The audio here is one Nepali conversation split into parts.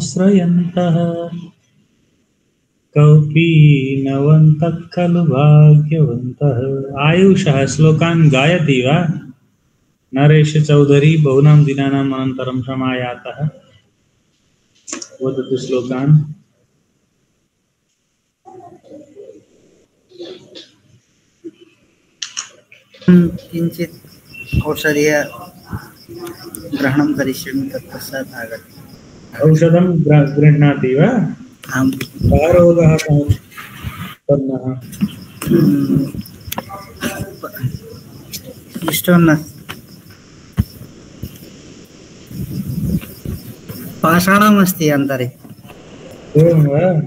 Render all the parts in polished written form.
श्रयन्तः कौपीनवन्तः खलु भाग्यवन्तः। आयुषः श्लोकान् गायति वा? नरेश चौधरी बहुनां दिनानाम् अनन्तरं समायातः। वदतु श्लोकान्। किञ्चित् औषधीय ग्रहणं करिष्यामि, तत्पश्चात् आगच्छामि। औषधं गृह्णाति वा? आम्। कः रोगः उत्पन्नः? इष्टं न, पाषाणमस्ति अन्तरे। एवं वा?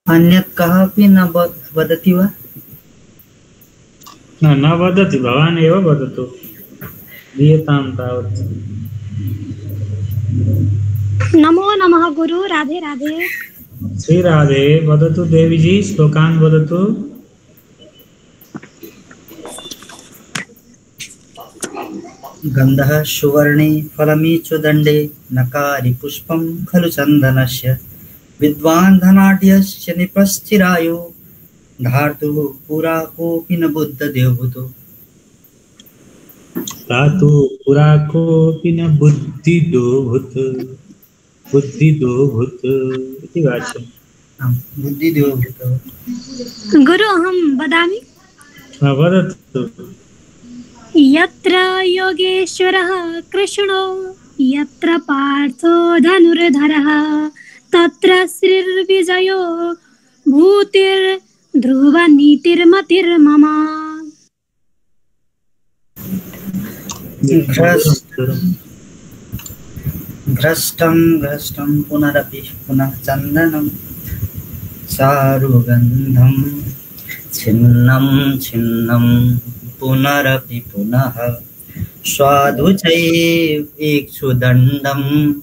अन्यत् कः न वदति वा? न वदति, भवान् एव वदतु, दीयतां तावत्। नमो नमः गुरु, राधे राधे। श्री राधे। वदतु देवीजी, श्लोकान् वदतु। गन्धः सुवर्णे फलमीचुदण्डे नकारि पुष्पं खलु चन्दनस्य विद्वान् धनाढ्यस्य निपश्चिरायो धातुः पुरा कोऽपि न बुद्धदेवभूतो। धातु पुरा कोऽपि न बुद्धिदोभूत्। बुद्धिदोभूत् इति वाच्यम्। बुद्धिदेवभूतो। गुरु अहं वदामि। वदतु। यत्र योगेश्वरः कृष्णो यत्र पार्थो धनुर्धरः तत्र श्रीर्विजयो भूतिर्ध्रुवनीतिर्मतिर्मम। भ्रष्टं भ्रष्टं पुनरपि पुनः चन्दनं चारुगन्धं छिन्नं छिन्नं पुनरपि पुनः स्वादुचैक्षुदण्डं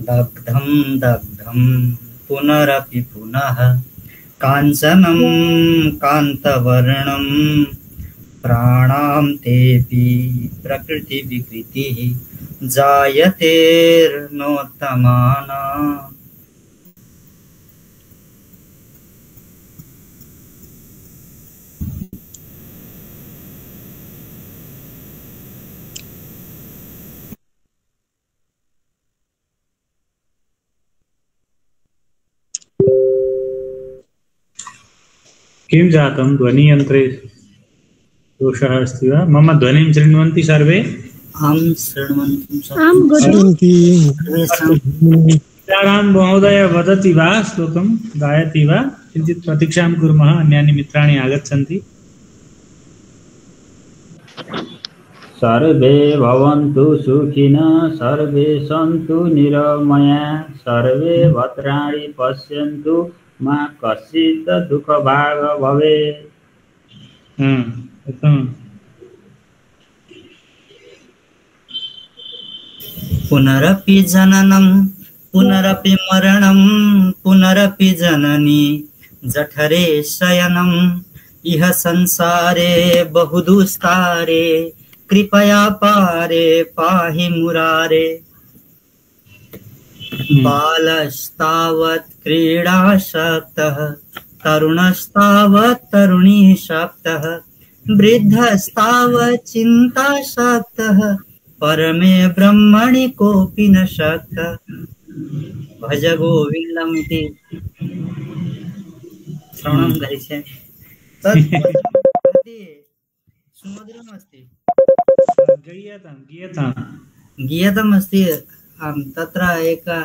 दग्धं दग्धं पुनरपि पुनः काञ्चनं कान्तवर्णं प्राणां तेऽपि प्रकृतिविकृतिः जायतेर्नोत्तमानाम्। किं जातं? ध्वनियन्त्रे दोषः अस्ति वा? मम ध्वनिं शृण्वन्ति सर्वे? आं शृण्वन्ति। सीताराम महोदय वदति वा? श्लोकं गायति वा? किञ्चित् प्रतीक्षां कुर्मः, अन्यानि मित्राणि आगच्छन्ति। सर्वे भवन्तु सुखिनः, सर्वे सन्तु निरामया, सर्वे भद्राणि पश्यन्तु, मा कश्चित् दुःखभाग् भवेत्। पुनरपि जननं पुनरपि मरणं पुनरपि जननी जठरे शयनम् इह संसारे बहुदुस्तारे कृपया पारे पाहि मुरारे। बालस्तावत् क्रीडासक्तः तरुणस्तावत् तरुणीसक्तः वृद्धस्तावत् चिन्ताशक्तः परमे ब्रह्मणि कोऽपि न शक्तः भज गोविन्दम् इति श्रवणं करिष्यामि। तत् सुमधुरमस्ति, गीयतमस्ति। तत्र एकः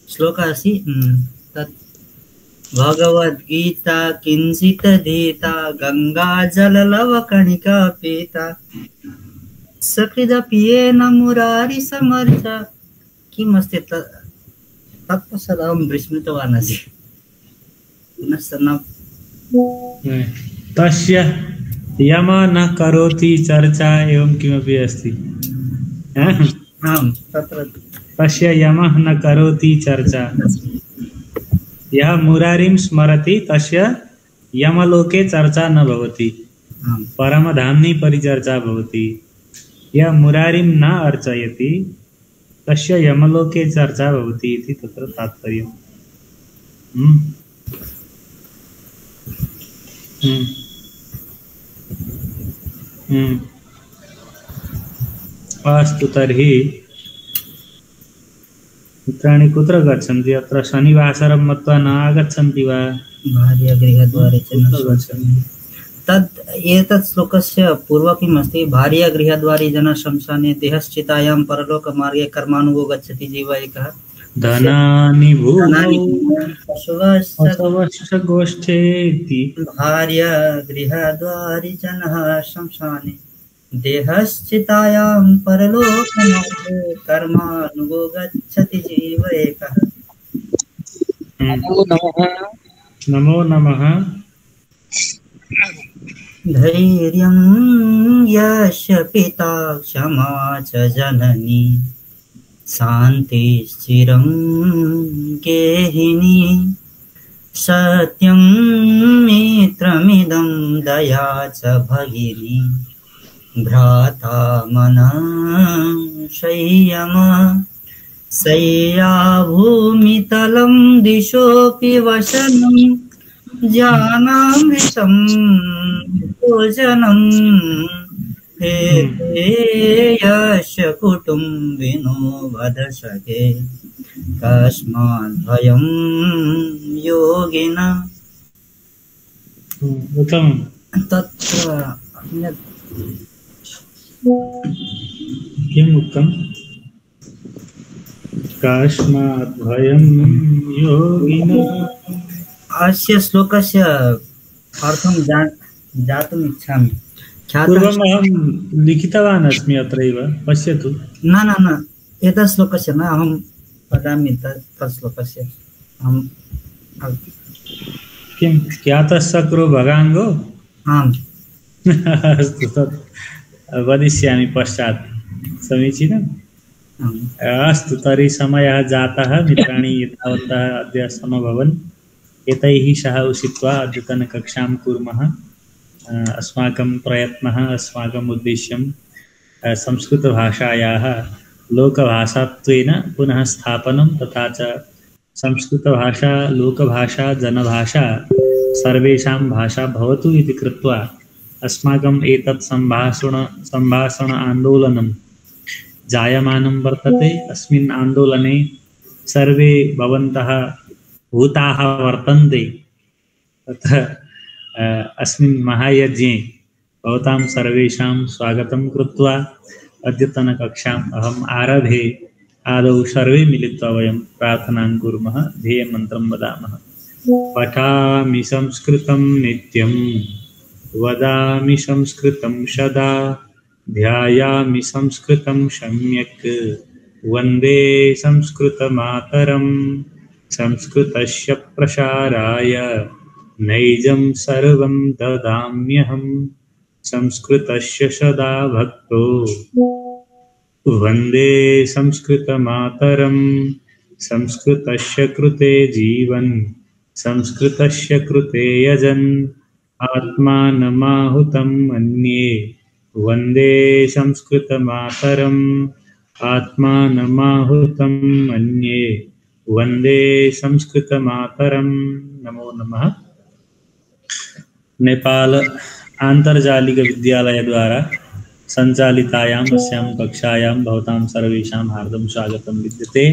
श्लोकः अस्ति, तत् भगवद्गीता किञ्चित् धीता गङ्गाजललवकणिका पीता सकृदपि येन मुरारि समर्थ। किमस्ति तत्पश्चात् विस्मृतवान् अस्मि। पुनश्च न तस्य यम न करोति चर्चा एवं किमपि अस्ति। आम्, तत्र तस्य यमः न करोति चर्चा। यः मुरारिं स्मरति तस्य यमलोके चर्चा न भवति, परमधाम्नि परिचर्चा भवति। यः मुरारिं न अर्चयति तस्य यमलोके चर्चा भवति इति तत्र तात्पर्यम्। अस्तु, तर्हि मित्राणि कुत्र गच्छन्ति? अत्र शनिवासरं मत्वा न आगच्छन्ति वा? भार्यागृहद्वारे च न शोचनीयम्। तत् एतत् श्लोकस्य पूर्वं किम् अस्ति? भार्यागृहद्वारे जनः शमशाने देहश्चितायां परलोकमार्गे कर्मानुगो गच्छति जीव एकः धनानि भूवश्च गोष्ठेति। भार्यागृहद्वारे जनः शमशाने देहश्चितायां परलोकमार्गे कर्मानुगो गच्छति जीव एकः। नमो नमः। धैर्यं यस्य पिता क्षमा च जननी शान्तिश्चिरं गेहिनी सत्यं मित्रमिदं दया च भगिनी भ्राता मनः संयम शय्या भूमितलं दिशोऽपि वसनं जानामृतं भोजनं यस्य कुटुम्बिनो वदसके कस्मात् भयं योगिनः। उत्तमं। तत्र किम् उक्तं? कस्मात् भयं योगिनः। अस्य श्लोकस्य अर्थं ज्ञातुम् इच्छामि। पूर्वम् अहं लिखितवान् अस्मि अत्रैव, पश्यतु। न न न, एतत् श्लोकस्य न, अहं वदामि तत् श्लोकस्य। किं ख्यातश्चक्रो भगाङ्गो? आम्। अस्तु, तत् वदिष्यामि पश्चात्। समीचीनम्। अस्तु, तर्हि समयः जातः। मित्राणि एतावन्तः अद्य समभवन्। एतैः सह उषित्वा अद्यतनकक्षां कुर्मः। अस्माकं प्रयत्नः, अस्माकम् उद्देश्यं संस्कृतभाषायाः लोकभाषात्वेन पुनः स्थापनं, तथा च संस्कृतभाषा लोकभाषा जनभाषा सर्वेषां भाषा भवतु इति कृत्वा अस्माकम् एतत् सम्भाषण आन्दोलनं जायमानं वर्तते। अस्मिन् आन्दोलने सर्वे भवन्तः भूताः वर्तन्ते। तत्र अस्मिन् महायज्ञे भवतां सर्वेषां स्वागतं कृत्वा अद्यतनकक्षाम् अहम् आरभे। आदौ सर्वे मिलित्वा वयं प्रार्थनां कुर्मः, ध्येयमन्त्रं वदामः। पठामि संस्कृतं नित्यं, वदामि संस्कृतं सदा, ध्यायामि संस्कृतं सम्यक्, वन्दे संस्कृतमातरं। संस्कृतस्य प्रसाराय नैजं सर्वं ददाम्यहं, संस्कृतस्य सदा भक्तो वन्दे संस्कृतमातरं। संस्कृतस्य कृते जीवन्, संस्कृतस्य कृते यजन्, आत्मानमाहुतं मन्ये वन्दे संस्कृतमातरम्। आत्मानमाहुतं मन्ये वन्दे संस्कृतमातरम्। नमो नमः। नेपाल आन्तर्जालिकविद्यालयद्वारा सञ्चालितायाम् अस्यां कक्षायां भवतां सर्वेषां हार्दं स्वागतं विद्यते।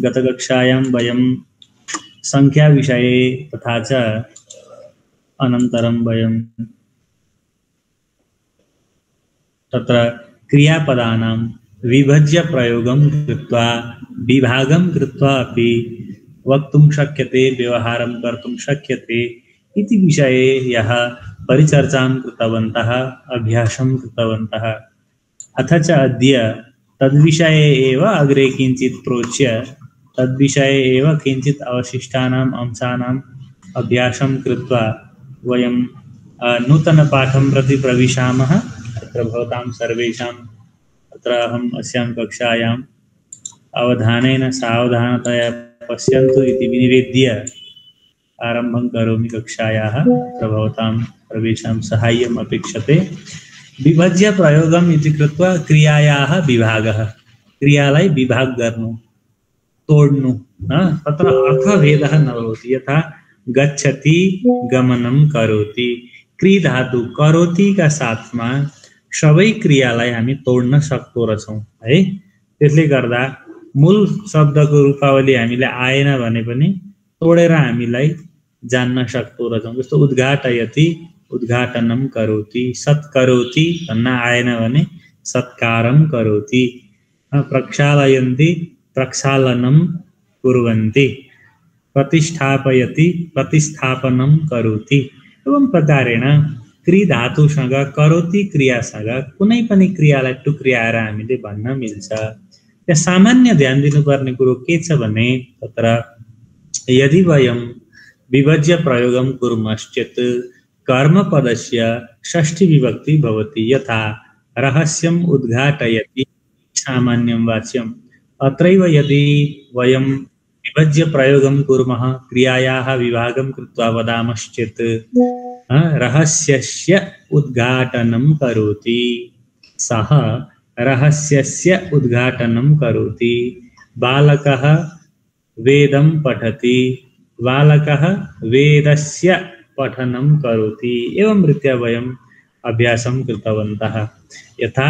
गतकक्षायां वयं संख्याविषये तथा च अनन्तरं वयं तत्र क्रियापदानां विभज्य प्रयोगं कृत्वा विभागं कृत्वा अपि वक्तुं शक्यते, व्यवहारं कर्तुं शक्यते इति विषये यः परिचर्चां कृतवन्तः, अभ्यासं कृतवन्तः। अथ च अद्य तद्विषये एव अग्रे किञ्चित् प्रोच्य तद्विषये एव किञ्चित् अवशिष्टानाम् अंशानाम् अभ्यासं कृत्वा वयं नूतनपाठं प्रति प्रविशामः। अत्र भवतां सर्वेषां अत्र अहम् अस्यां कक्षायाम् अवधानेन सावधानतया पश्यन्तु इति विनिवेद्य आरम्भं करोमि कक्षायाः। अत्र भवतां सर्वेषां साहाय्यम् अपेक्षते। विभज्य प्रयोगम् इति कृत्वा क्रियायाः विभागः, क्रियालाई विभाग गर्नु, तोड्नु, तत्र अर्थभेदः न भवति। यथा गच्छति गमनं करोति, क्री धातु करोति का साथमा सबै क्रियालाई हामी तोड्न सक्दो रहेछौँ है। त्यसले गर्दा मूल शब्दको रूपावली हामीलाई आएन भने पनि तोडेर हामीलाई जान्न सक्दो रहेछौँ। जस्तो उद्घाटयति उद्घाटनं करोति, सत्करोति भन्न आएन भने सत्कारं करोति, प्रक्षालयन्ति प्रक्षालनं कुर्वन्ति, प्रतिष्ठापयति प्रतिस्थापनं करोति। एवं प्रकारेण क्री धातुसँग करोति क्रियासँग कुनै पनि क्रियालाई टुक्र्याएर हामीले भन्न मिल्छ। त्यहाँ सामान्य ध्यान दिनुपर्ने कुरो के छ भने तत्र यदि वयं विभज्य प्रयोगं कुर्मश्चेत् कर्मपदस्य षष्ठी विभक्ति भवति। यथा रहस्यम् उद्घाटयति सामान्यं वाच्यम्। अत्रैव यदि वयं विभज्य प्रयोगं कुर्मः, क्रियायाः विभागं कृत्वा वदामश्चेत् रहस्यस्य उद्घाटनं करोति, सः रहस्यस्य उद्घाटनं करोति। बालकः वेदं पठति, बालकः वेदस्य पठनं करोति। एवं रीत्या वयम् अभ्यासं कृतवन्तः। यथा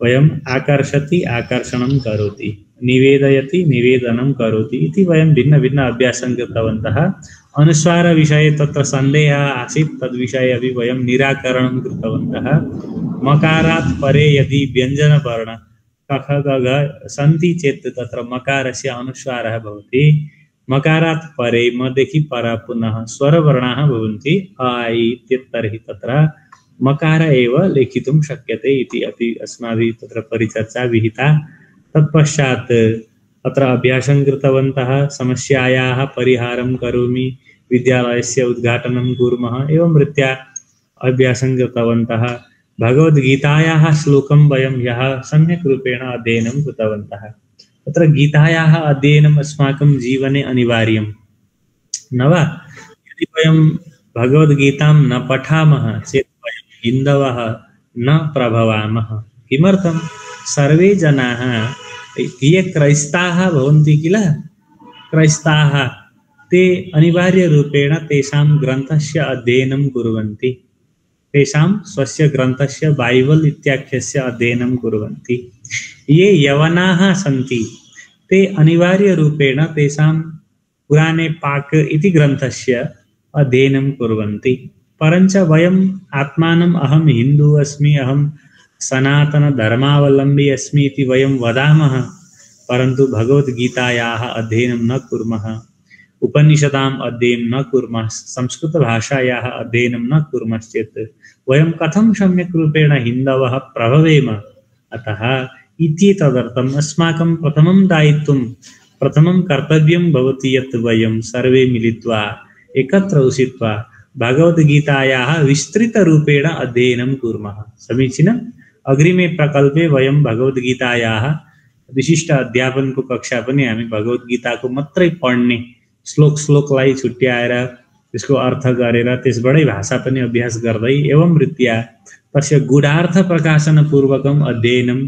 वयम् आकर्षति आकर्षणं करोति, निवेदयति निवेदनं करोति इति वयं भिन्न भिन्न अभ्यासं कृतवन्तः। अनुस्वारविषये तत्र सन्देहः आसीत्, तद्विषये अपि वयं निराकरणं कृतवन्तः। मकारात् परे यदि व्यञ्जनवर्ण कख गघ सन्ति चेत् तत्र मकारस्य अनुस्वारः भवति। मकारात् परे मदेखि पर पुनः स्वरवर्णाः भवन्ति अ ऐ तर्हि तत्र मकार एव लेखितुं शक्यते इति अपि अस्माभिः तत्र परिचर्चा विहिता। तत्पश्चात् अत्र अभ्यासं कृतवन्तः। समस्यायाः परिहारं करोमि, विद्यालयस्य उद्घाटनं कुर्मः, एवं रीत्या अभ्यासं कृतवन्तः। भगवद्गीतायाः श्लोकं वयं ह्यः सम्यक् रूपेण अध्ययनं कृतवन्तः। तत्र गीतायाः अध्ययनम् अस्माकं जीवने अनिवार्यं न वा? यदि वयं भगवद्गीतां न पठामः चेत् वयं हिन्दवः न प्रभवामः। किमर्थं? सर्वे जनाः ये क्रैस्ताः भवन्ति किल, क्रैस्ताः ते अनिवार्यरूपेण तेषां ग्रन्थस्य अध्ययनं कुर्वन्ति, तेषां स्वस्य ग्रन्थस्य बाइबल इत्याख्यस्य अध्ययनं कुर्वन्ति। ये यवनाः सन्ति ते अनिवार्यरूपेण तेषां पुराणे पाक इति ग्रन्थस्य अध्ययनं कुर्वन्ति। परञ्च वयम् आत्मानम् अहं हिन्दू अस्मि, अहं सनातनधर्मावलम्बी अस्मि इति वयं वदामः, परन्तु भगवद्गीतायाः अध्ययनं न कुर्मः, उपनिषदाम् अध्ययनं न कुर्मः, संस्कृतभाषायाः अध्ययनं न कुर्मश्चेत् वयं कथं सम्यक् रूपेण हिन्दवः प्रभवेम? अतः इत्येतदर्थम् अस्माकं प्रथमं दायित्वं, प्रथमं कर्तव्यं भवति यत् वयं सर्वे मिलित्वा एकत्र उषित्वा भगवद्गीतायाः विस्तृतरूपेण अध्ययनं कुर्मः। समीचीनम्। अग्रिमे प्रकल्पे वयं भगवद्गीतायाः विशिष्ट अध्यापनको कक्षा पनि हामी भगवद्गीताको मात्रै पढ्ने, श्लोकलाई छुट्याएर त्यसको अर्थ गरेर त्यसबाटै भाषा पनि अभ्यास गर्दै एवं रीत्या तस्य गूढार्थ प्रकाशनपूर्वकम् अध्ययनं,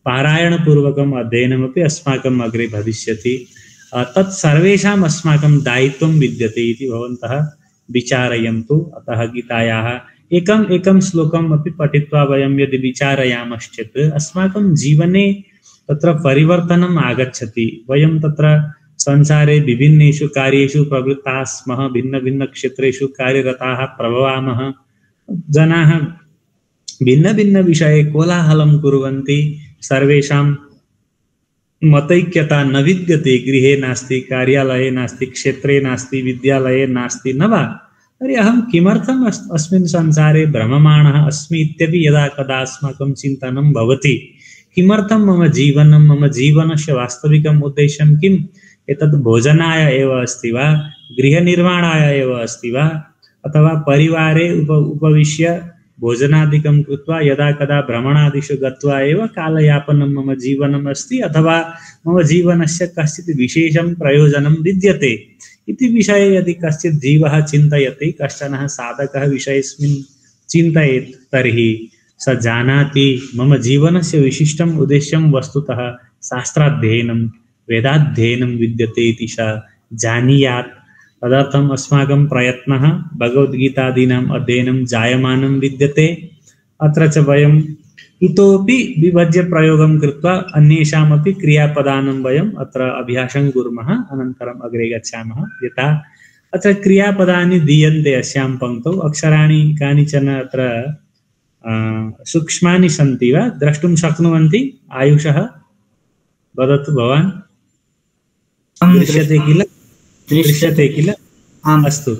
पारायणपूर्वकम् अध्ययनमपि अस्माकम् अग्रे भविष्यति। तत् सर्वेषाम् अस्माकं दायित्वं विद्यते इति भवन्तः विचारयन्तु। अतः गीतायाः एकम् एकं श्लोकम् अपि पठित्वा वयं यदि विचारयामश्चेत् अस्माकं जीवने तत्र परिवर्तनम् आगच्छति। वयं तत्र संसारे विभिन्नेषु कार्येषु प्रवृत्ताः स्मः, भिन्नभिन्नक्षेत्रेषु कार्यरताः प्रभवामः। जनाः भिन्नभिन्नविषये कोलाहलं कुर्वन्ति, सर्वेषां मतैक्यता न विद्यते। गृहे नास्ति, कार्यालये नास्ति, क्षेत्रे नास्ति, विद्यालये नास्ति, न वा? तर्हि अहं किमर्थम् अस्मिन् संसारे भ्रममाणः अस्मि इत्यपि यदा कदा अस्माकं चिन्तनं भवति। किमर्थं मम जीवनं, मम जीवनस्य वास्तविकम् उद्देश्यं किम्? एतद् भोजनाय एव अस्ति वा, गृहनिर्माणाय एव अस्ति वा, अथवा परिवारे उपविश्य भोजनादिकं कृत्वा यदा कदा भ्रमणादिषु गत्वा एव कालयापनं मम जीवनम् अस्ति, अथवा मम जीवनस्य कश्चित् विशेषं प्रयोजनं विद्यते इति विषये यदि कश्चित् जीवः चिन्तयति, कश्चन साधकः विषयेऽस्मिन् चिन्तयेत्, तर्हि स जानाति मम जीवनस्य विशिष्टम् उद्देश्यं वस्तुतः शास्त्राध्ययनं, वेदाध्ययनं विद्यते इति स जानीयात्। तदर्थम् अस्माकं प्रयत्नः भगवद्गीतादीनाम् अध्ययनं जायमानं विद्यते। अत्र च वयम् इतोपि विभज्य प्रयोगं कृत्वा अन्येषामपि क्रियापदानां वयम् अत्र अभ्यासं कुर्मः, अनन्तरम् अग्रे गच्छामः। यथा अत्र क्रियापदानि दीयन्ते अस्यां पङ्क्तौ, अक्षराणि कानिचन अत्र सूक्ष्मानि सन्ति वा, द्रष्टुं शक्नुवन्ति? आयुषः वदतु भवान्। दृश्यते किल? दृश्यते किल? अस्तु।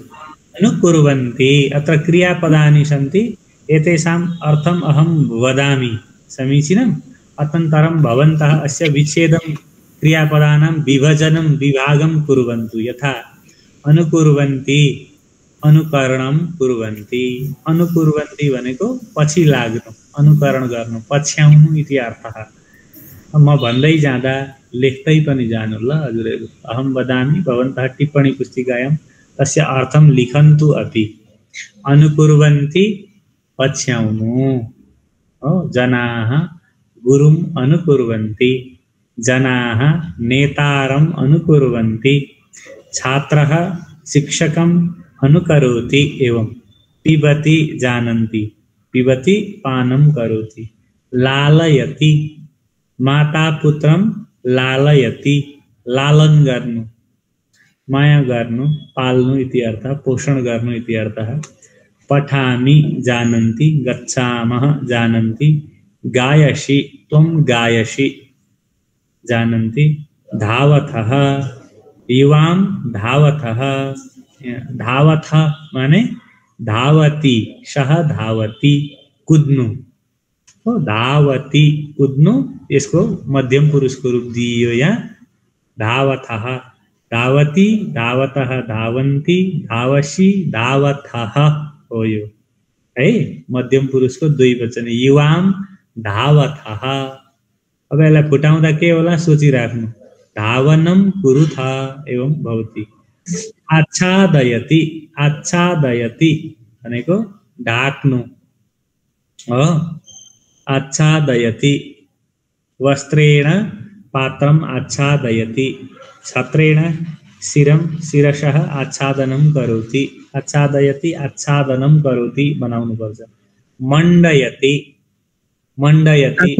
अनुकुर्वन्ति, अत्र क्रियापदानि सन्ति, एतेषाम् अर्थम् अहं वदामि, समीचीनम्। अनन्तरं भवन्तः अस्य विच्छेदं, क्रियापदानां विभजनं, विभागं कुर्वन्तु। यथा अनुकुर्वन्ति, अनुकरणं कुर्वन्ति। अनुकुर्वन्ति भनेको पछि लाग्नु, अनुकरण गर्नु, पछ्याउनु इति अर्थः। म भन्दै जाँदा लेख्दै पनि जानु ल हजुरहरू। अहं वदामि, भवन्तः टिप्पणी पुस्तिकायां तस्य अर्थं लिखन्तु अपि। अनुकुर्वन्ति पछ्याउनु, जनाः गुरुम् अनुकुर्वन्ति, जनाः नेतारम् अनुकुर्वन्ति, छात्रः शिक्षकम् अनुकरोति। एवं पिबति जानन्ति, पिबति पानं करोति। लालयति, माता पुत्रं लालयति, लालन गर्नु, माया गर्नु, पाल्नु इति अर्थः, पोषण गर्नु इति अर्थः। पठामि जानन्ति, गच्छामः जानन्ति, गायसि त्वं गायसि जानन्ति, धावतः, युवां धावतः। धावतः माने धावति, सः धावति, कुद्नु। तो धावति, कुद्नु, इसको मध्यम पुरुष को रूप दियो यहाँ। धावतः, धावति, धावतः, धावन्ति, धावसि, धावतः हो यो है मध्यम पुरुष को द्विवचन। युवां धावतः, अब यसलाई फुटाउँदा के होला सोचिराख्नु। धावनं कुरुथ एवं भवति। आच्छादयति, आच्छादयति भनेको ढाक्नु हो। आच्छादयति, वस्त्रेण पात्रम् आच्छादयति, छत्रेण शिरं शिरसः आच्छादनं करोति। आच्छादयति, आच्छादनं करोति बनाउनु पर्छ। मण्डयति, मण्डयति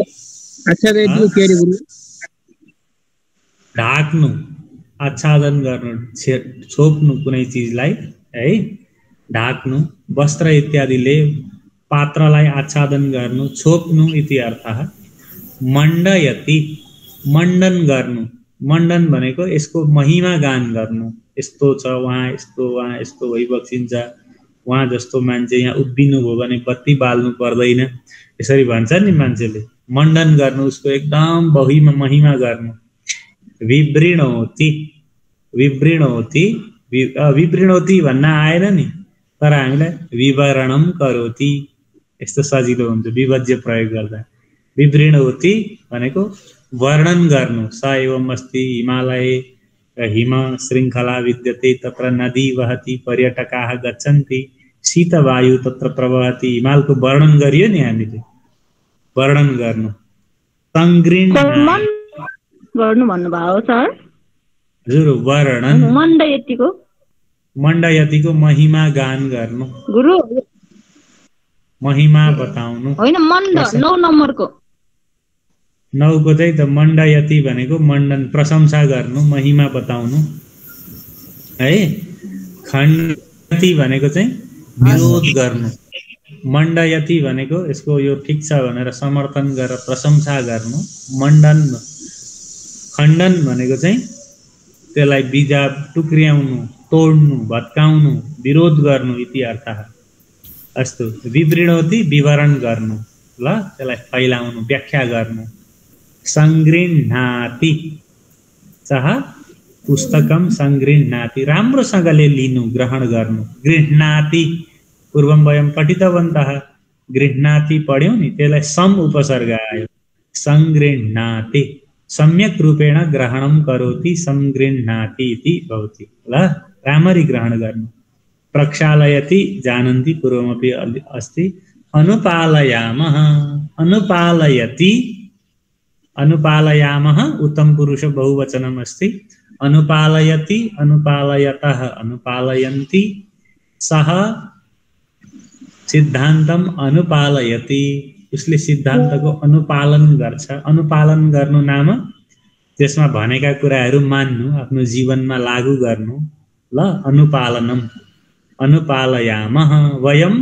आच्छादयति के रे गुरु? ढाक्नु, आच्छादन गर्नु, छोप्नु कुनै चिजलाई है, ढाक्नु। वस्त्र इत्यादिले पात्रलाई आच्छादन गर्नु, छोप्नु इति अर्थः। मण्डयति, मण्डन गर्नु। मण्डन भनेको यसको महिमा गान गर्नु। यस्तो छ, वहाँ यस्तो, वहाँ यस्तो भइबक्सिन्छ, वहाँ जस्तो मान्छे यहाँ उभिनु भयो भने बत्ती बाल्नु पर्दैन, यसरी भन्छ नि मान्छेले। मण्डन गर्नु, उसको एकदम महिमा गर्नु। विवृणोति, विवृणोति, विवृणोति भन्न आएन नि, तर हामीलाई विवरणम करोति यस्तो सजिलो हुन्छ विभज्य प्रयोग गर्दा। विवृणोति भनेको वर्णन गर्नु। स एवं अस्ति हिमालये हिम श्रृङ्खला विद्यते, तत्र नदी वहति, पर्यटकाः गच्छन्ति, शीतवायु तत्र प्रवहति। हिमालको वर्णन गरियो नि हामीले, वर्णन गर्नु। संगृह्णाति गर्नु भन्नुभयो सर? हजुर, वर्णन। मण्डयतिको मण्डयतिको महिमा गान गर्नु, गुरु महिमा बताउनु। होइन मण्ड 9 नम्बरको 9 को चाहिँ त मण्डयति भनेको मण्डन प्रशंसा गर्नु, महिमा बताउनु है। खण्डयति भनेको चाहिँ विरोध गर्नु। मण्डयति भनेको यसको यो ठिक छ भनेर समर्थन गरेर प्रशंसा गर्नु। मण्डन खण्डन भनेको चाहिँ त्यसलाई बिजा टुक्र्याउनु, तोड्नु, भत्काउनु, विरोध गर्नु इति अर्थः। अस्तु, विवृणोति विवरण गर्नु, ल त्यसलाई फैलाउनु, व्याख्या गर्नु। संगृह्णाति सः पुस्तकम संगृह्णाति, राम्रोसँगले लिनु, ग्रहण गर्नु। गृह्णाति पूर्वम वयम पठितवन्तः, गृह्णाति पढ्यौं नि, त्यसलाई सम उपसर्ग आयो। संगृह्णाति सम्यक रूपेण ग्रहणं करोति, संगृह्णाति इति भवति, ल राम्ररी ग्रहण गर्नु। प्रक्षालयति जानन्ति, पूर्वमपि अस्ति। अनुपालयामः, अनुपालयति, अनुपालयामः उत्तम पुरुष बहुवचनम् अस्ति। अनुपालयति, अनुपालयतः, अनुपालयन्ति। सः सिद्धान्तम अनुपालयति, उसले सिद्धान्तको अनुपालन गर्छ। अनुपालन गर्नु नाम त्यसमा भनेका कुराहरू मान्नु, आफ्नो जीवनमा लागू गर्नु, ल अनुपालनम। अनुपालयामः वयम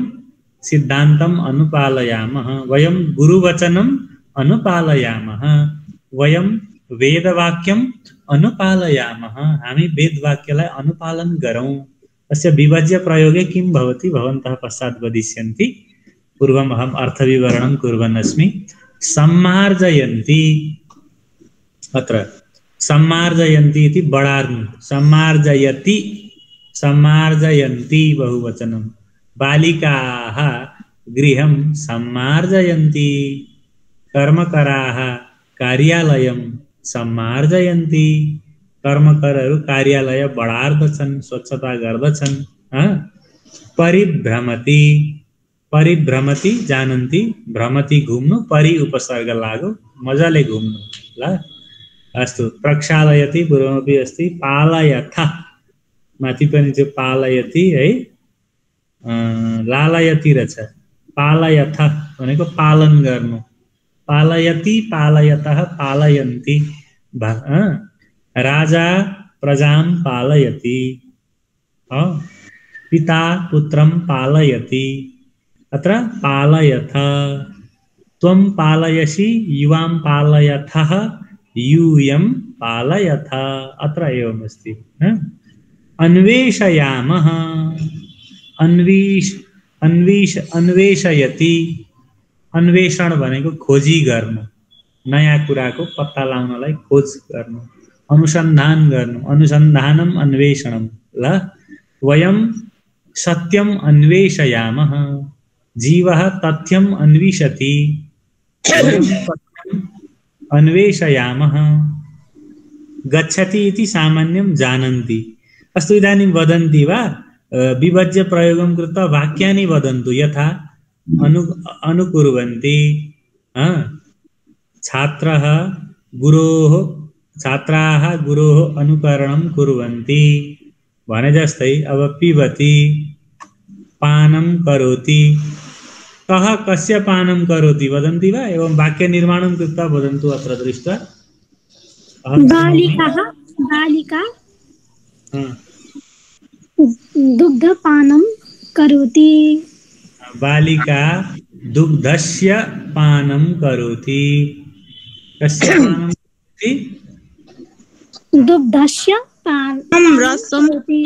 सिद्धान्तम अनुपालयामः, वयम गुरुवचनम अनुपालयामः, वयम वेदवाक्यम अनुपालयामः, हामी वेदवाक्यलाई अनुपालन गरौँ। अस्य विभज्य प्रयोगे किं भवति भवन्तः पश्चात् वदिष्यन्ति। पूर्वम् अहम् अर्थविवरणं कुर्वन् अस्मि। सम्मार्जयन्ति, अत्र सम्मार्जयन्ति इति बढार्नु, सम्मार्जयति, सम्मार्जयन्ति बहुवचनं। बालिकाः गृहं सम्मार्जयन्ति, कर्मकराः कार्यालयं सम्मार्जयन्ति, कर्मकरहरू कार्यालय बढार्दछन्, स्वच्छता गर्दछन्। परिभ्रमति, परिभ्रमति जानन्ति, भ्रमति घुम्नु, परि उपसर्ग लाग्यो, मजाले घुम्नु, ल अस्तु। प्रक्षालयति पूर्वमपि अस्ति। पालयथ माथि पनि चाहिँ पालयति है, लालयति रहेछ। पालयथ भनेको पालन गर्नु। पालयति, पालयतः, पालयन्ति। राजा प्रजां पालयति, पिता पुत्रं पालयति। अत्र पालयथ, त्वं पालयसि, युवां पालयथः, यूयं पालयथ, अत्र एवमस्ति। अन्वेषयामः, अन्वेषयति, अन्वेषण भनेको खोजी गर्नु, नयाँ कुराको पत्ता लगाउनलाई खोज गर्नु, अनुसन्धान गर्नु। अनुसन्धानम अन्वेषणम, ल वयम सत्यम अन्वेषयामः, जीवः तथ्यम अन्विषति, वयं सत्यम अन्वेषयामः। गच्छति इति सामान्यं जानन्ति। अस्तु, इदानीं वदन्ति वा विभज्य प्रयोगं कृत्वा वाक्यानि वदन्तु। यथा अनुकुर्वन्ति, छात्रः गुरोः, छात्राः गुरोः अनुकरणं कुर्वन्ति भने जस्तै। अब पिबति, पानं करोति, कः कस्य पानं करोति वदन्ति वा? एवं वाक्य निर्माणं कृत्वा वदन्तु अत्र दृष्ट्वा। बालिकाः, बालिका दुग्धपानं करोति, बालिका दुग्धस्य पानं करोति। कस्य पानं करोति? दुग्धस्य पानं करोति।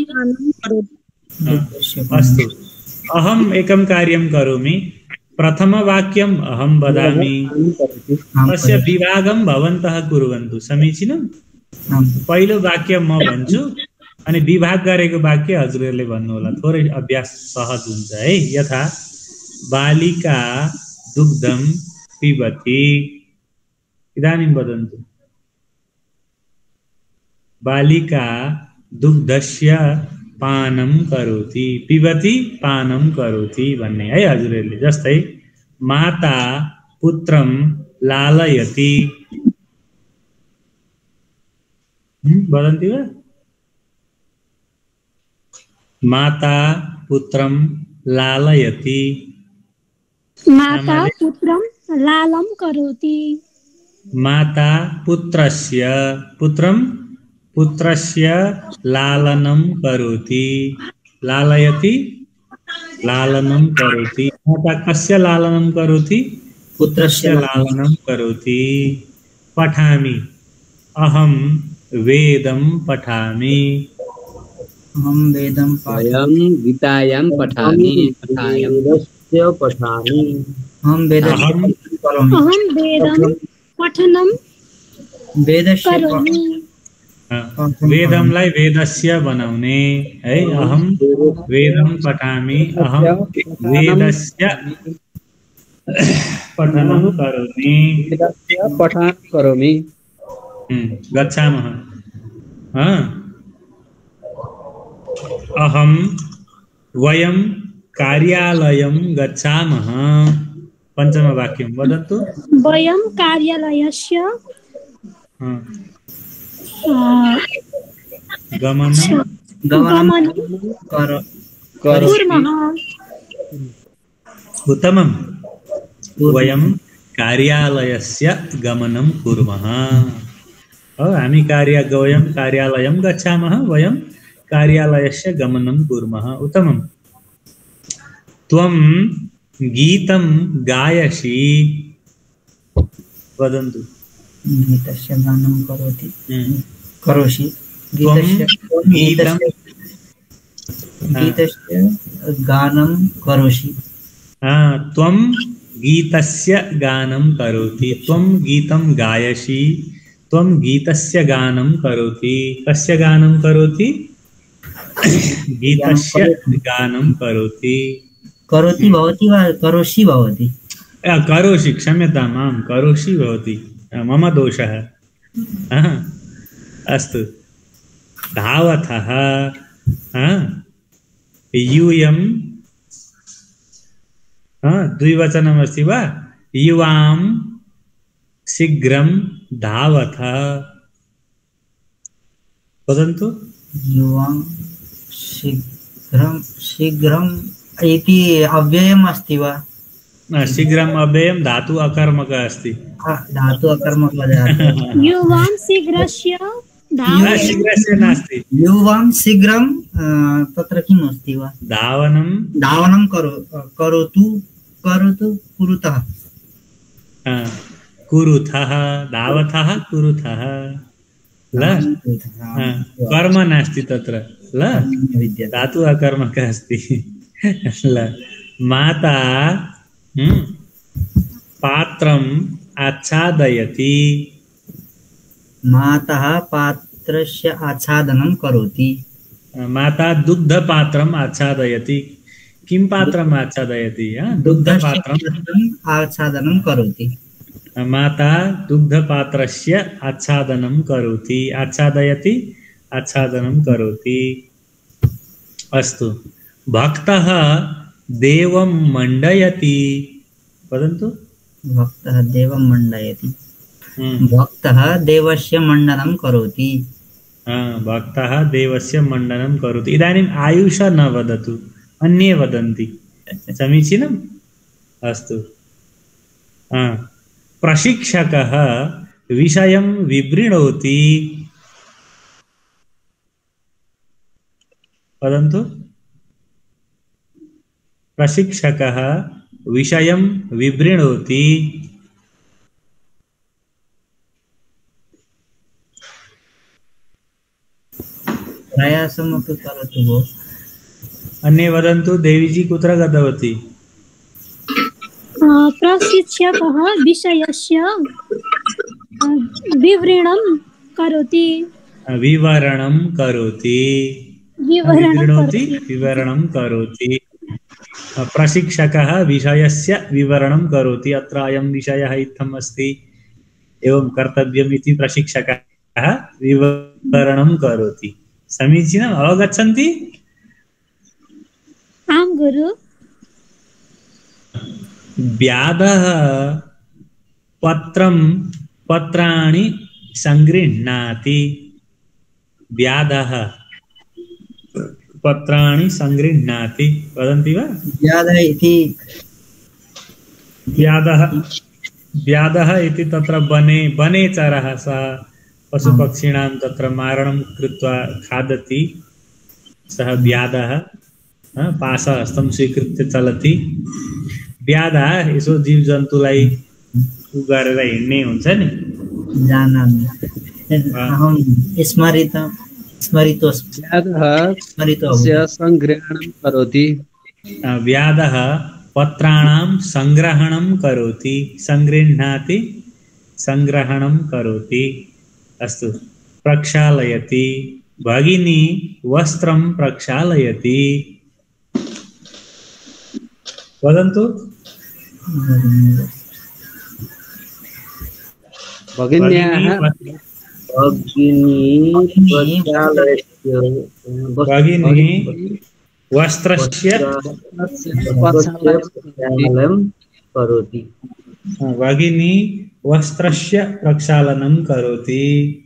अस्तु, अहम् एकं कार्यं करोमि। प्रथमवाक्यम् अहं वदामि, तस्य विभागं भवन्तः कुर्वन्तु। समीचीनं? पहिलो वाक्य म भन्छु अनि विभाग गरेको वाक्य हजुरहरूले भन्नु होला। थोरै अभ्यास सहज हुन्छ है। यथा बालिका दुग्धं पिबति, इदानीं वदन्तु। बालिका दुग्धस्य पानं करोति, पिबति पानं करोति भन्ने है हजुरहरूले। जस्तै माता पुत्रं लालयति, वदन्ति वा? माता पुत्रं लालयति। माता पुत्रं लालं करोति। माता पुत्रस्य लालनं करोति। लालयति लालनं करोति। माता कस्य लालनं करोति? पुत्रस्य लालनं करोति। पठामि अहं वेदं पठामि। अहं वेदं वयं गीतायां पठामि वेदस्य पठामि। अहं वेदस्य करोमि। अहं वेदं पठनं वेदस्य करोमि। वेदमलाई वेदस्य बनाउने है। अहं वेदं पठामि अहं वेदस्य पठनं करोमि। पठनं करोमि। गच्छामः। अहं वयं कार्यालयं गच्छामः। पञ्चमवाक्यं वदतु। वयं कार्यालयस्य गमनं कुर्मः। उत्तमं। वयं कार्यालयस्य गमनं कुर्मः। हामी वयं कार्यालयं गच्छामः। वयं कार्यालयस्य गमनं कुर्मः। उत्तमं। त्वं गीतं गायसि। वदन्तु। गीतस्य गानं करोति करोषि। गीतस्य गानं करोषि। त्वं गीतस्य गानं करोति। त्वं गीतं गायसि। त्वं गीतस्य गानं करोति। कस्य गानं करोति? गीतस्य गानं करोति। करोति भवति वा करोषि भवति? करोषि, क्षम्यताम्। आं करोषि भवति, मम दोषः। अस्तु। धावतः यूयं द्विवचनमस्ति वा? युवां शीघ्रं धावथ। वदन्तु। युवां शीघ्रं इति अव्ययम् अस्ति वा? शीघ्रम् अव्ययं धातु अकर्मकः अस्ति। धातु अकर्मकः। युवां शीघ्रस्य शीघ्रस्य नास्ति। युवां शीघ्रं तत्र किम् अस्ति वा? धावनं करोतु कुरुतः। कुरुथः धावथः कुरुथः। कर्म नास्ति तत्र। धातु अकर्मकः अस्ति। माता पात्रम् आच्छादयति। माता पात्रस्य आच्छादनं करोति। माता दुग्धपात्रम् आच्छादयति। किं पात्रम् आच्छादयति? दुग्धपात्रम् आच्छादनं करोति। माता दुग्धपात्रस्य आच्छादनं करोति। आच्छादयति आच्छादनं करोति। अस्तु। भक्तः देवं मण्डयति। वदन्तु। भक्तः देवं मण्डयति। भक्तः देवस्य मण्डनं करोति। भक्तः देवस्य मण्डनं करोति। इदानीम् आयुष न वदतु, अन्ये वदन्ति। समीचीनम्। अस्तु। प्रशिक्षकः विषयं विवृणोति। वदन्तु। प्रशिक्षकः विषयं विवृणोति। प्रयासमपि करोतु भो। अन्ये वदन्तु। देवीजी कुत्र गतवती? प्रशिक्षकः विषयस्य विवरणं करोति। विवरणं करोति। विवरणं करोति। प्रशिक्षकः विषयस्य विवरणं करोति। अत्र अयं विषयः इत्थम् अस्ति, एवं कर्तव्यम् इति प्रशिक्षकः विवरणं करोति। समीचीनम्। अवगच्छन्ति? आं गुरु। व्याधः पत्राणि सङ्गृह्णाति। व्याधः पत्राणि संगृह्णाति वदन्ति वा? व्याधः इति व्याधः इति तत्र वने चरः सः पशुपक्षिणां तत्र मारणं कृत्वा खादति, सः व्याधः पाशहस्तं स्वीकृत्य चलति। व्याधः यसो जीवजन्तुलाई उ गरेर हिँड्ने हुन्छ नि, जानामि अहं स्मरितोऽस्मि। व्याधः संग्रहणं करोति। व्याधः पत्राणां संग्रहणं करोति, संगृह्णाति संग्रहणं करोति। अस्तु, प्रक्षालयति, भगिनी वस्त्रं प्रक्षालयति। वदन्तु। भगिन्याः भगिनी वस्त्रस्य प्रक्षालनं करोति। भगिनी वस्त्रस्य प्रक्षालनं करोति।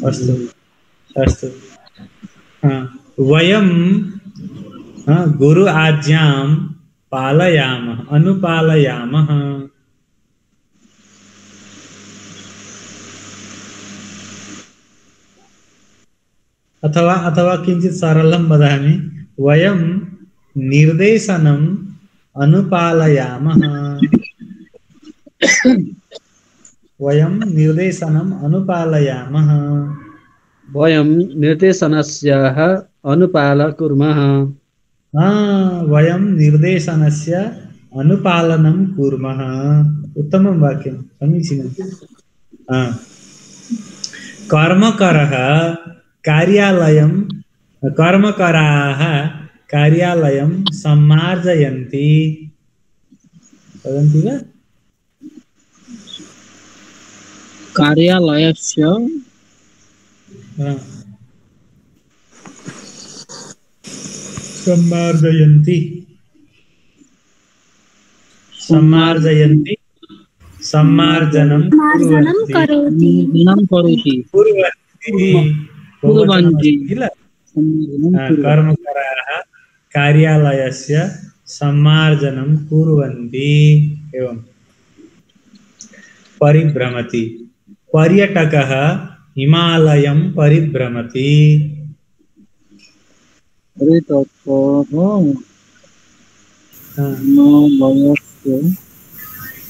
अस्तु अस्तु। वयं गुरु आज्ञां पालयामः, अनुपालयामः। अथवा किञ्चित् सरलं वदामि, वयं निर्देशनम् अनुपालयामः। वयं निर्देशनम् अनुपालयामः। वयं निर्देशनस्य अनुपालनं कुर्मः। वयं निर्देशनस्य अनुपालनं कुर्मः। उत्तमं वाक्यं, समीचीनं। कर्मकरः कार्यालयं, कर्मकराः कार्यालयं सम्मार्जयन्ति। वदन्ति वा? कार्यालयस्य सम्मार्जयन्ति, सम्मार्जयन्ति, सम्मार्जनं करोति। किल? कर्मकराः कार्यालयस्य सम्मार्जनं कुर्वन्ति। एवं परिभ्रमति, पर्यटकः हिमालयं परिभ्रमति।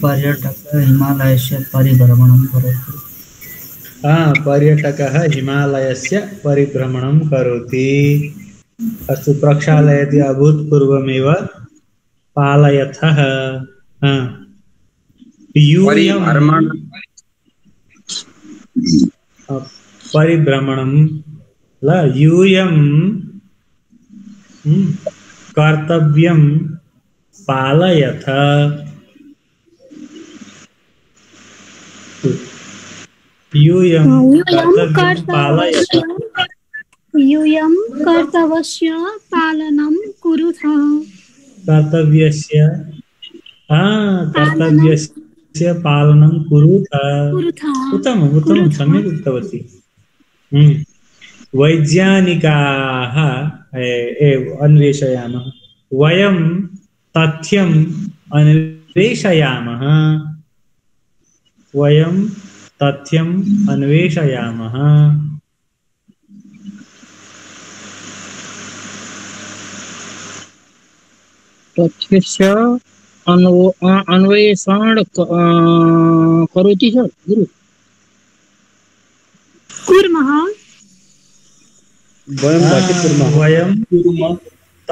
पर्यटकः हिमालयस्य परिभ्रमणं करोति। पर्यटकः हिमालयस्य परिभ्रमणं करोति। अस्तु, प्रक्षालयति अभूतपूर्वमेव पालयतः। परिभ्रमणं यूयं कर्तव्यं पालयथ। यूयं कर्तव्यस्य पालनं कुरुथ। कर्तव्यस्य पालनं कुरुथ। उत्तमम् उत्तमं, सम्यक् उक्तवती। वैज्ञानिकाः अन्वेषयामः, वयं तथ्यम् अन्वेषयामः। वयं तथ्यम् अन्वेषयामः। तथ्यस्य अन्वेषण करोति सर गुरु। कुर्मः। वयं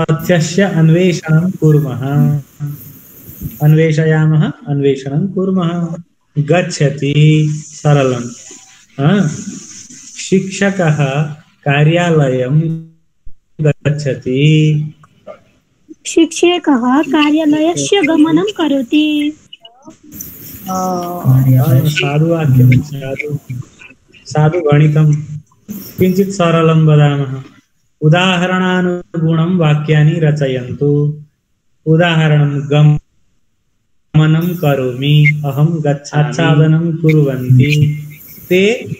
तथ्यस्य अन्वेषणं कुर्मः। अन्वेषयामः, अन्वेषणं कुर्मः। गच्छति, सरलं। शिक्षकः कार्यालयं गच्छति। शिक्षकः कार्यालयस्य गमनं करोति। साधुवाक्यं, साधु गणितं। किञ्चित् सरलं वदामः। उदाहरणानुगुणं वाक्यानि रचयन्तु। उदाहरणं, गमनं करोमि, अहं गच्छामि, आच्छादनं कुर्वन्ति, ते।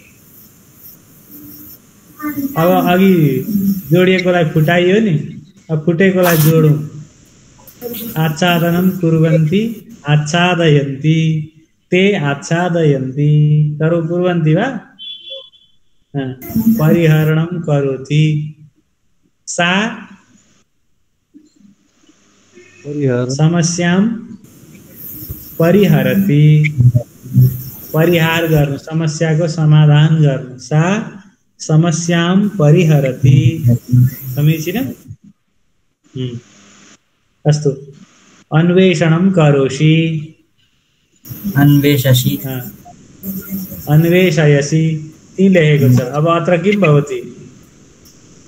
अब अघि जोडिएकोलाई फुटाइयो नि, अब फुटेकोलाई जोडौँ। आच्छादनं कुर्वन्ति आच्छादयन्ति ते आच्छादयन्ति करो कुर्वन्ति वा परिहरणं करोति सा समस्यां परिहरति परिहार गर्नु समस्याको समाधान गर्नु सा समस्यां परिहरति समीचीनम् अस्तु अन्वेषणं करोषि अन्वेषसि अन्वेषयसि ती लेखेको छ। अब अत्र किं भवति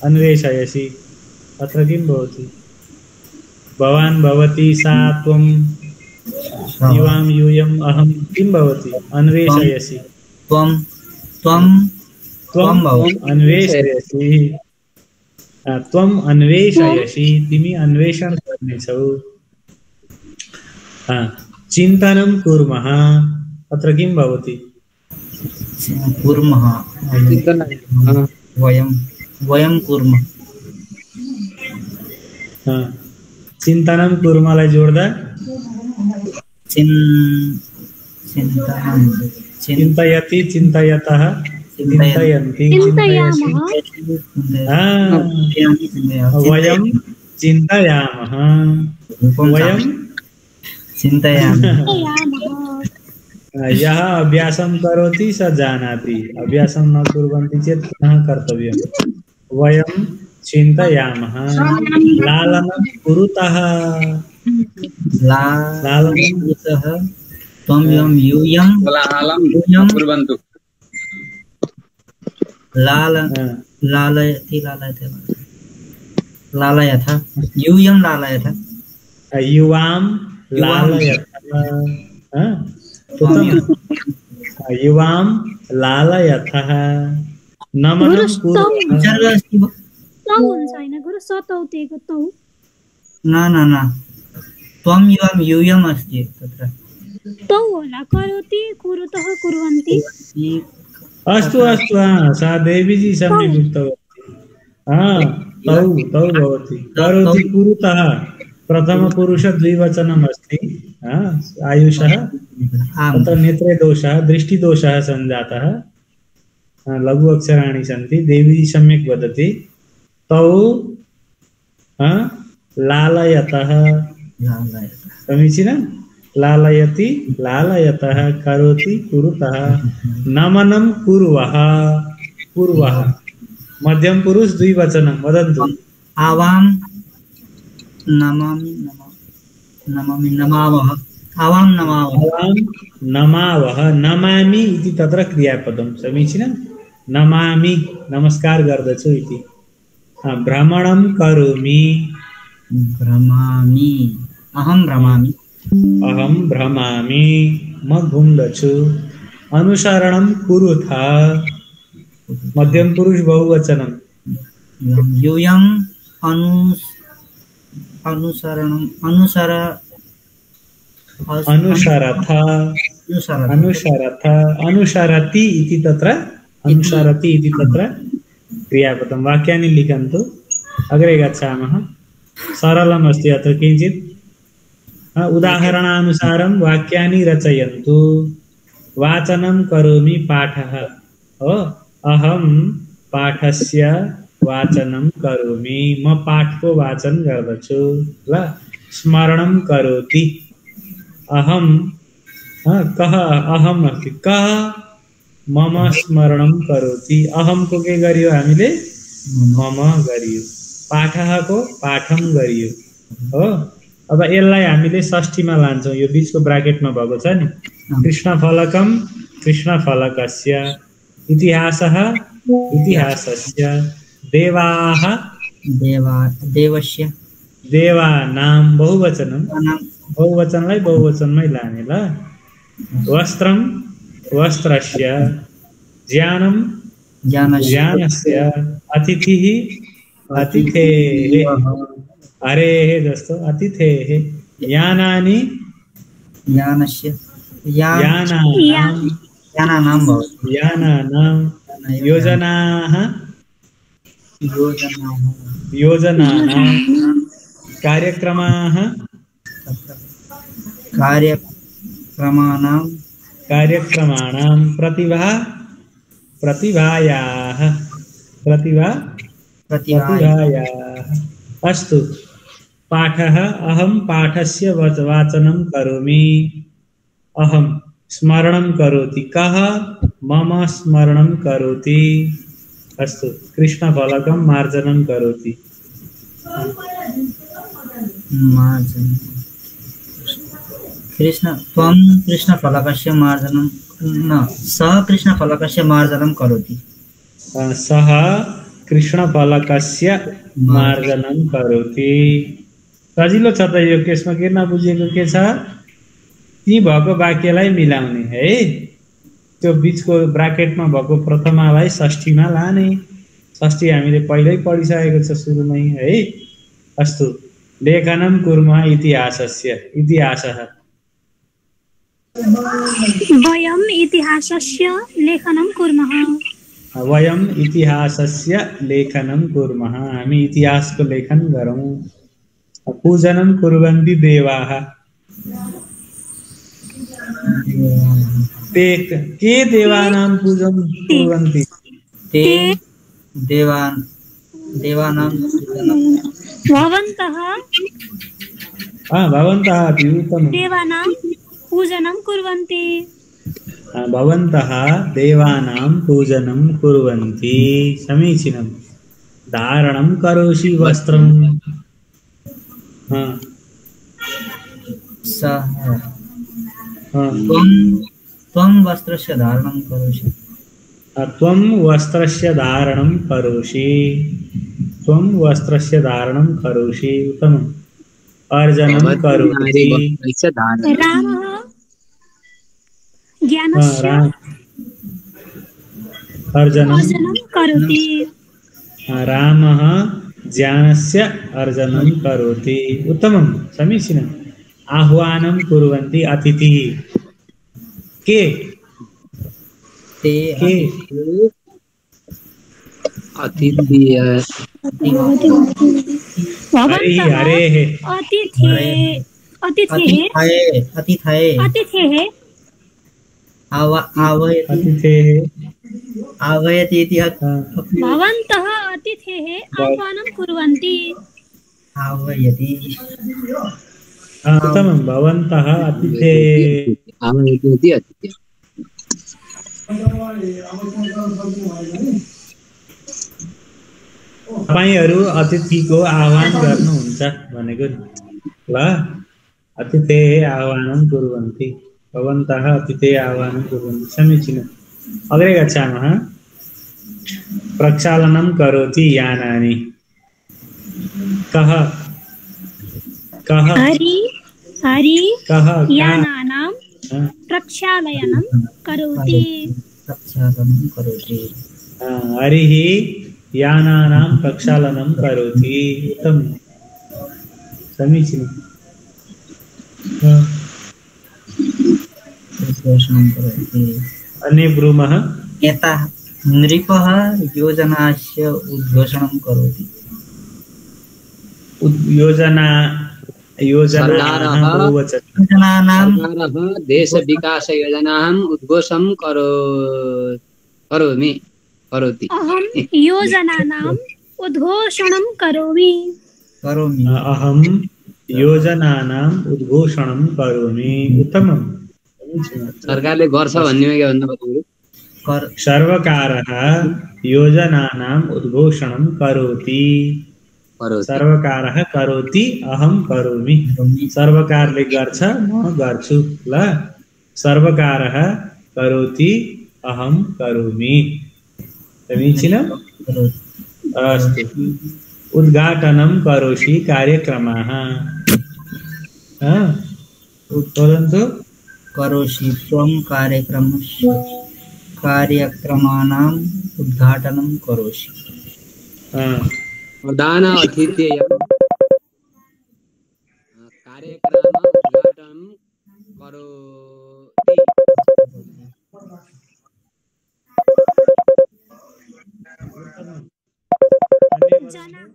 अन्वेषयसि अत्र किं भवति भवान् भवति सा त्वं युवां यूयम् अहं किं भवति अन्वेषयसि त्वं अन्वेषयसि त्वम् अन्वेषयसि तिमी अन्वेषण गर्नेछौ। चिन्तनं कुर्मः अत्र किं भवति कुर्मः वयं कुर्मः चिन्तनं कुर्मलाई जोड्दा चिन्तयति चिन्तयतः चिन्तयन्ति चिन्तयसि वयं चिन्तयामः वयं यः अभ्यासं करोति स जानाति अभ्यासं न कुर्वन्ति चेत् पुनः कर्तव्यं। वयं चिन्तयामः लालनं कुरुतः त्वं यूयं कुर्वन्तु लालयति लालयथ यूयं लालयथ युवां लालयतः युवां लालयतः नमनं न त्वं यूयम् अस्ति तत्र तौ होला करोति कुरुतः कुर्वन्ति अस्तु अस्तु सा देवीजी सम्यक् उक्तवती तौ भवति करोति कुरुतः प्रथमपुरुष द्विवचनम् अस्ति आयुषः तत्र नेत्रे दोषः दृष्टिदोषः सञ्जातः लघु अक्षराणि सन्ति देवीजी सम्यक् वदति तौ लालयतः समीचीनं लालयति लालयतः करोति कुरुतः नमनं कुर्वः मध्यम पुरुष द्विवचनं वदन्तु आवां नमावः नमामि इति तत्र क्रियापदं समीचीनं नमामि नमस्कार गर्दछु इति भ्रमणं करोमि अहं भ्रमामि म घुम्दछु अनुसरणं कुरुथ मध्यम पुरुष बहुवचनं यूयं अनुसरति इति तत्र क्रियापदं वाक्यानि लिखन्तु अग्रे गच्छामः सरलमस्ति अत्र किञ्चित् उदाहरणानुसारं वाक्यानि रचयन्तु वाचनं करोमि पाठः अहं पाठस्य वाचनं करोमि म पाठको वाचन गर्दछु ल स्मरणं करोति अहं कः अहम् अस्ति कः मम स्मरणं करोति अहमको के गरियो हामीले मम गरियो पाठः को पाठम गरियो हो अब यसलाई हामीले षष्ठीमा लान्छौं यो बीचको ब्राकेटमा भएको छ नि कृष्णफलकं कृष्णफलकस्य इतिहासः इतिहासस्य देवाः देवस्य देवानां बहुवचनं बहुवचनलाई बहुवचनमै लाने ल वस्त्रं वस्त्रस्य ज्ञानं ज्ञानस्य अतिथिः अतिथेः हरेः जस्तो अतिथेः यानानि यानस्य यानानां योजनाः योजनानां कार्यक्रमाः कार्यक्रमाणां प्रतिभायाः अस्तु पाठः अहं पाठस्य वाचनं करोमि अहं स्मरणं करोति कः मम स्मरणं करोति अस्तु कृष्णफलकं मार्जनं करोति त्वं कृष्णफलकस्य मार्जनं न सः कृष्णफलकस्य मार्जनं करोति सः कृष्णफलकस्य मार्जनं करोति सजिलो छ त यो केसमा के नबुझेको के छ ती भएको वाक्यलाई मिलाउने है त्यो बीचको ब्राकेटमा भएको प्रथमालाई षष्ठीमा लाने षष्ठी हामीले पहिल्यै पढिसकेको छ सुरुमै है अस्तु लेखनं कुर्मः इतिहासस्य इतिहासः वयम् इतिहासस्य लेखनं कुर्मः वयम् इतिहासस्य लेखनं कुर्मः हामी इतिहासको लेखन गरौँ पूजनं कुर्वन्ति देवाः ते के देवानां पूजनं कुर्वन्ति ते देवानां भवन्तः भवन्तः उत्तमं देवानां पूजनं कुर्वन्ति भवन्तः देवानां पूजनं कुर्वन्ति समीचीनं धारणं करोषि वस्त्रं त्वं वस्त्रस्य धारणं करोषि त्वं वस्त्रस्य धारणं करोषि त्वं वस्त्रस्य धारणं करोषि उत्तमम् अर्जनं करोति रामः ज्ञानस्य अर्जनं करोति रामः ज्ञानस्य अर्जनं करोति उत्तमं समीचीनम् आह्वानं कुर्वन्ति अतिथिः के हरेः अतिथेः आह्वयति इति भवन्तः अतिथेः आह्वानं कुर्वन्ति आह्वयति उत्तमं भवन्तः अतिथेः आह्वयति अतिथि तपाईहरु अतिथिको आह्वान गर्नुहुन्छ भनेको ल अतिथेः आह्वानं कुर्वन्ति भवन्तः अतिथेः आह्वानं कुर्वन्ति समीचीनम् अग्रे गच्छामः प्रक्षालनं करोति यानानि कः यानानां प्रक्षालनं करोति हरिः यानानां प्रक्षालनं करोति उत्तमं समीचीनम् अन्ये ब्रूमः यतः नृपः योजनास्य उद्घोषणं करोति योजनानां देश विकास योजनानाम् उद्घोषणं करोति अहं योजनानाम् उद्घोषणं करोमि अहं योजनानाम् उद्घोषणं करोमि उत्तमं सरकारले गर्छ भन्नेमा के भन्नु पर्यो सर्वकारः योजनानाम् उद्घोषणं करोति सर्वकारः करोति अहं करोमि सर्वकारले गर्छ म गर्छु ल सर्वकारः करोति अहं करोमि समीचीनम् अस्तु उद्घाटनं करोषि कार्यक्रमः वदन्तु करोषि त्वं कार्यक्रमाणाम् उद्घाटनं करोषि प्रधान अतिथेयं कार्यक्रम उद्घाटनं करोति जनाः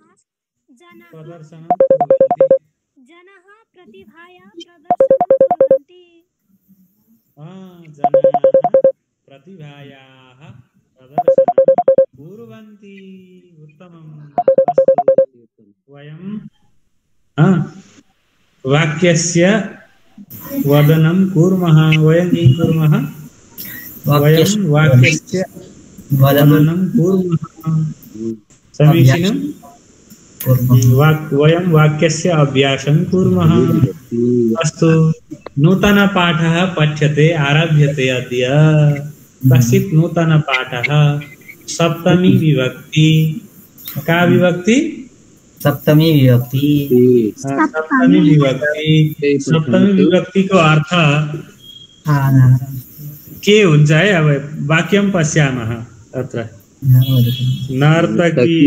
जनाः प्रदर्शनं कुर्वन्ति जनाः प्रतिभाया प्रदर्शनं कुर्वन्ति जनाः प्रतिभायाः प्रदर्शनं कुर्वन्ति उत्तमम् अस्तु वयं वाक्यस्य वदनं कुर्मः वयं किं कुर्मः वयं वाक्यस्य वदनं कुर्मः समीचीनं वयं वाक्यस्य अभ्यासं कुर्मः अस्तु नूतनपाठः पठ्यते आरभ्यते अद्य कश्चित् नूतनपाठः सप्तमी विभक्ति का विभक्ति सप्तमी विभक्ति सप्तमी विभक्ति को अर्थ के हुन्छ है अब वाक्यं पश्यामः तत्र नर्तकी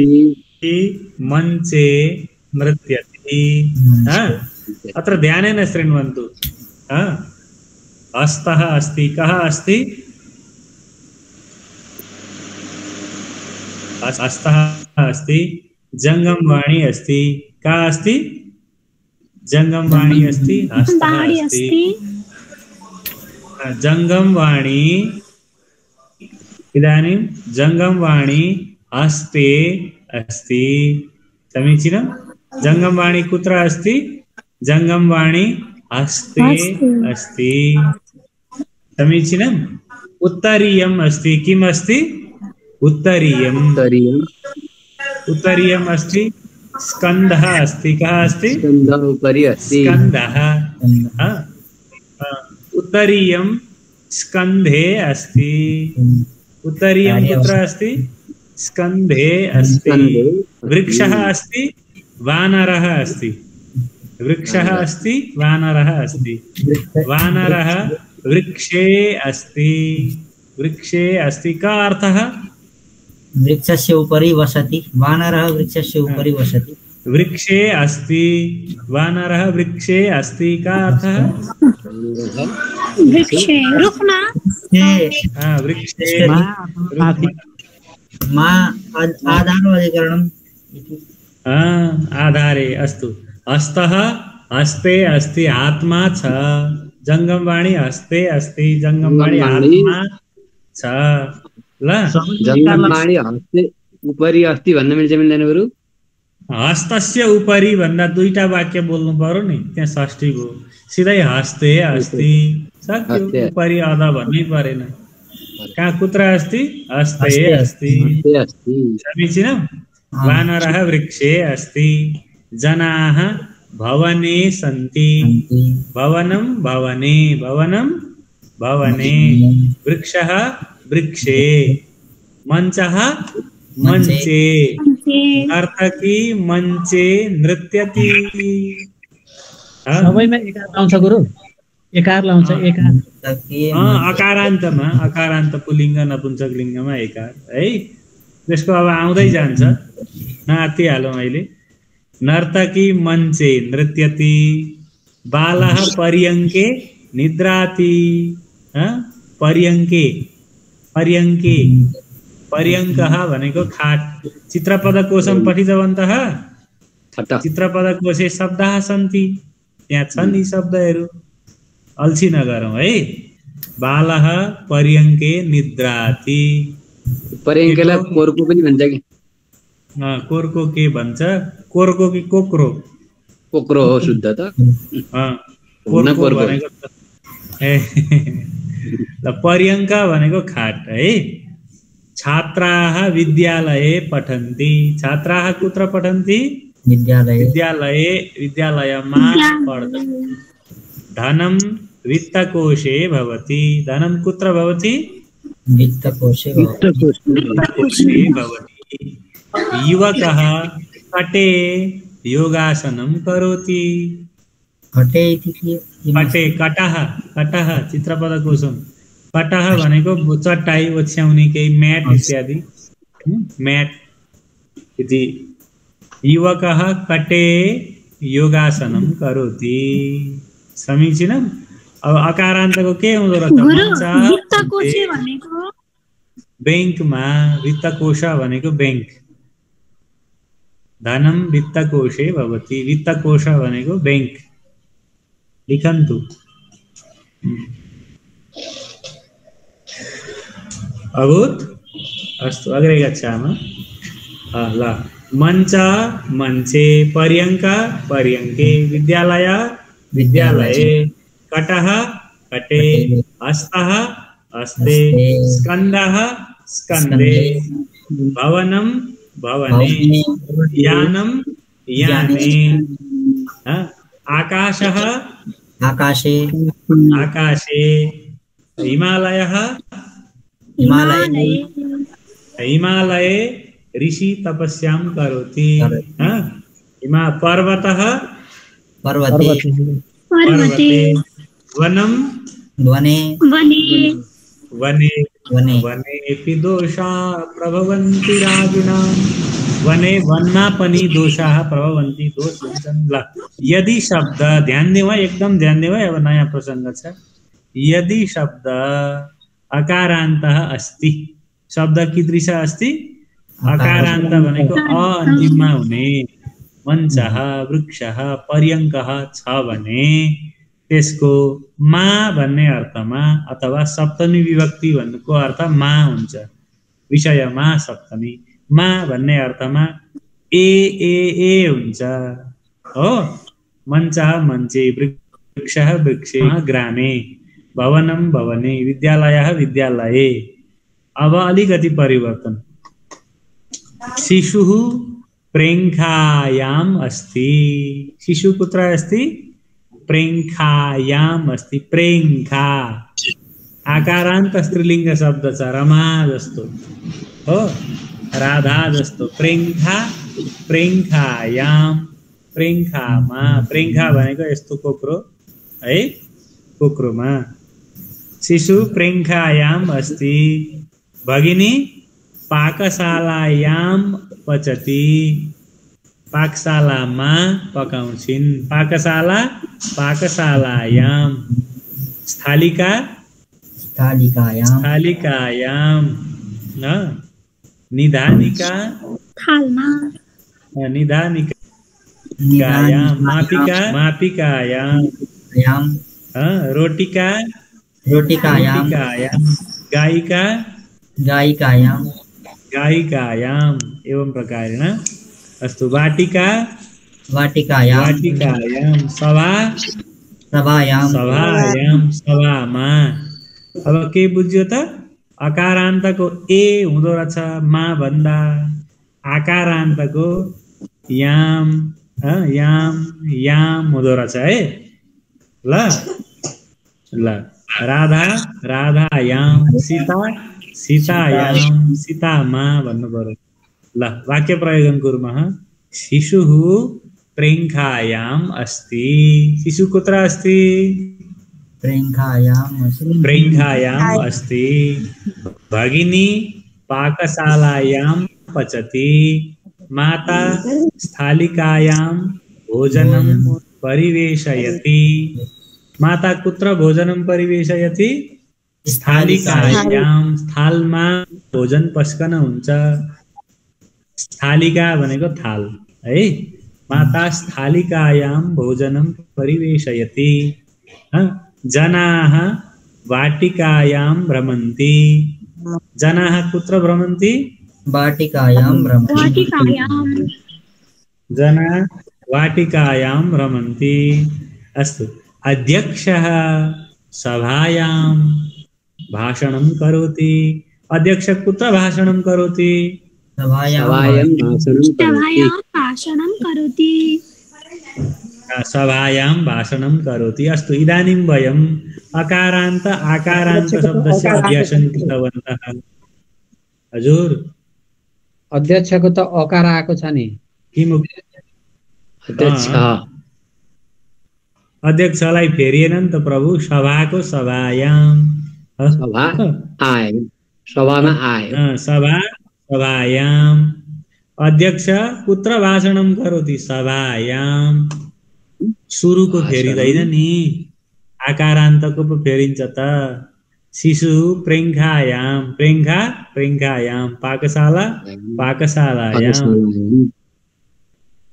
मञ्चे नृत्यति अत्र ध्यानेन शृण्वन्तु हस्तः अस्ति कः अस्ति हस्तः अस्ति जङ्गमवाणी अस्ति का अस्ति जङ्गमवाणी अस्ति हस्तः अस्ति जङ्गमवाणी इदानीं जङ्गमवाणी हस्ते अस्ति समीचीनं जङ्गमवाणी कुत्र अस्ति जङ्गमवाणी हस्ते अस्ति समीचीनम् उत्तरीयम् अस्ति किम् अस्ति उत्तरीयम् उत्तरीयम् अस्ति स्कन्धः अस्ति कः अस्ति स्कन्धः उपरि अस्ति स्कन्धः उत्तरीयं स्कन्धे अस्ति उत्तरीयं कुत्र अस्ति स्कन्धे अस्ति वृक्षः अस्ति वानरः अस्ति वृक्षः अस्ति वानरः अस्ति वानरः वृक्षे अस्ति का अर्थः वृक्षस्य उपरि वसति वानरः वृक्षस्य उपरि वसति वृक्षे अस्ति वानरः वृक्षे अस्ति का अर्थः वृक्षे रुक्मा वृक्षे आधारवादिकरणम् आधारे अस्तु हस्तः हस्ते अस्ति आत्मा छ जङ्गमवाणी हस्ते अस्ति जङ्गमवाणी आत्मा छ ल जङ्गमवाणी हस्ते उपरि अस्ति भन्न मिल्दैन गुरु हस्तस्य उपरि भन्दा दुईटा वाक्य बोल्नु पर्यो नि त्यहाँ षष्ठी भयो सिधै हस्ते अस्ति सक्यो उपरि अधा भन्नै परेन कहाँ कुत्र अस्ति हस्ते अस्ति समीचीनं वानरः वृक्षे अस्ति जनाः भवने सन्ति भवनं भवने वृक्षः वृक्षे मञ्चः मञ्चे नर्तकी मञ्चे नृत्यति सबैमा एकार लाउँछ गुरु एकार लाउँछ एकार अकारान्तमा अकारान्त पुल्लिङ्ग नपुंसक लिङ्गमा एकार है त्यसको अब आउँदै जान्छ नआत्तिहालौँ अहिले नर्तकी मञ्चे नृत्यति बालः पर्यङ्के निद्राति पर्यङ्के पर्यङ्के पर्यङ्कः भनेको खाट चित्रपदकोशं पठितवन्तः चित्रपदकोशे शब्दाः सन्ति त्यहाँ छन् यी शब्दहरू अल्छी नगरौँ है बालः पर्यङ्के निद्राति पर्यङ्केलाई कोर्को पनि भन्छ कि कोर्को के भन्छ कोर्को कि कोक्रो कोक्रो हो शुद्ध त कोर्को भनेको पर्यङ्क भनेको खाट है छात्राः विद्यालये पठन्ति छात्राः कुत्र पठन्ति विद्यालयमा पठन्ति धनं वित्तकोशे भवति धनं कुत्र भवति वित्तकोशे भवति युवकः कटे योगासनं करोति कटे इति कटे कटः कटः चित्रपदकोशं कटः भनेको चटाई ओछ्याउने केही म्याट इत्यादि म्याट इति युवकः कटे योगासनं करोति समीचीनम् अब अकारान्तको के हुँदो रहेछ ब्याङ्कमा वित्तकोश भनेको ब्याङ्क धनं वित्तकोशे भवति। वित्तकोश भनेको बैंक। लिखन्तु। अभूत्? अस्तु, अग्रे गच्छामः। ल मञ्च मञ्चे, पर्यङ्क पर्यङ्के, विद्यालय विद्यालये, कटः कटे, हस्तः हस्ते, स्कन्दः स्कन्दे, भवनं भवने, यानं याने, आकाशः आकाशे आकाशे, हिमालयः हिमालये हिमालये, ऋषि तपस्यां करोति। पर्वतः पर्वते पर्वते, वनं वने वने वने, वने वनेऽपि दोषा प्रभवन्ति रागिणां। वने वनमा पनि दोषाः प्रभवन्ति, दोष हुन्छन्। ल यदि शब्द, ध्यान देऊ है, एकदम ध्यान देऊ है। अब नयाँ प्रसङ्ग छ। यदि शब्द अकारान्तः अस्ति, शब्द कीदृश अस्ति? अकारान्त भनेको अ अन्तिममा हुने। मञ्चः वृक्षः पर्यङ्कः छ भने त्यसको मा भन्ने अर्थमा अथवा सप्तमी विभक्ति भन्नुको अर्थ मा हुन्छ। विषयमा सप्तमी, मा भन्ने अर्थमा ए हुन्छ हो। मञ्चः मञ्चे, वृक्षः वृक्षे, ग्रामे, भवनं भवने, विद्यालयः विद्यालये। अब अलिकति परिवर्तन। शिशुः प्रेङ्खायाम् अस्ति। शिशु कुत्र अस्ति? प्रेङ्खायाम् अस्ति। प्रेङ्खा आकारान्त स्त्रीलिङ्ग शब्द छ, रमा जस्तो हो, राधा जस्तो। प्रेङ्खा प्रेङ्खायाम्, प्रेङ्खामा, प्रेङ्खा भनेको यस्तो कोक्रो है, कोक्रोमा। शिशु प्रेङ्खायाम् अस्ति। भगिनी पाकशालायां पचति। पाकशालामा पकाउँछिन्। पाकशाला पाकशालायां। स्थालिका स्थालिकायां। निधानिका थालमा निधानिकायां। मापिका मापिकायां। रोटिका रोटिकायां। गायिका गायिकायां। गायिकायाम्, एवं प्रकारेण। अस्तु, वाटिका वाटिकायां। वाटिकायां। सभा सभायां। सभायां, सभामा। अब के बुझ्यो त? अकारान्तको ए हुँदो रहेछ मा भन्दा, आकारान्तको याम याम याम हुँदो रहेछ है। ल ल राधा राधायां, सीता सीतायां, सीतामा भन्नु पर्यो। ल वाक्य प्रयोगं कुर्मः। शिशुः प्रेङ्खायाम् अस्ति। शिशु कुत्र अस्ति? प्रेङ्खायाम् अस्ति। भगिनी पाकशालायां पचति। माता स्थालिकायां भोजनं परिवेशयति। माता कुत्र भोजनं परिवेशयति? स्थालिकायां। थालमा भोजन पस्कन हुन्छ। स्थालिका भनेको थाल है। माता स्थालिकायां भोजनं परिवेशयति। जनाः वाटिकायां भ्रमन्ति। जनाः कुत्र भ्रमन्ति? वाटिकायां भ्रमन्ति। जना वाटिकायां भ्रमन्ति। अस्तु, अध्यक्षः सभायां भाषणं करोति। अध्यक्ष कुत्र भाषणं करोति? सभायां भाषणं करोति। सभायां भाषणं करोति। अस्तु, इदानीं वयम् अकारान्त आकारान्त शब्दस्य अभ्यासं कृतवन्तः। हजुर, अध्यक्षको त अकार आएको छ नि। किम? अध्यक्ष अध्यक्षलाई फेरिएन नि त प्रभु। सभाको सभायां। सभा आयो, सभामा आयो। सभा सभायां। अध्यक्ष कुत्र भाषणं करोति? सभायां। सुरुको फेरिँदैन नि, आकारान्तको पो फेरिन्छ त। शिशु प्रेङ्खायां। प्रेङ्खा प्रेङ्खायां। पाकशाला पाकशालायां।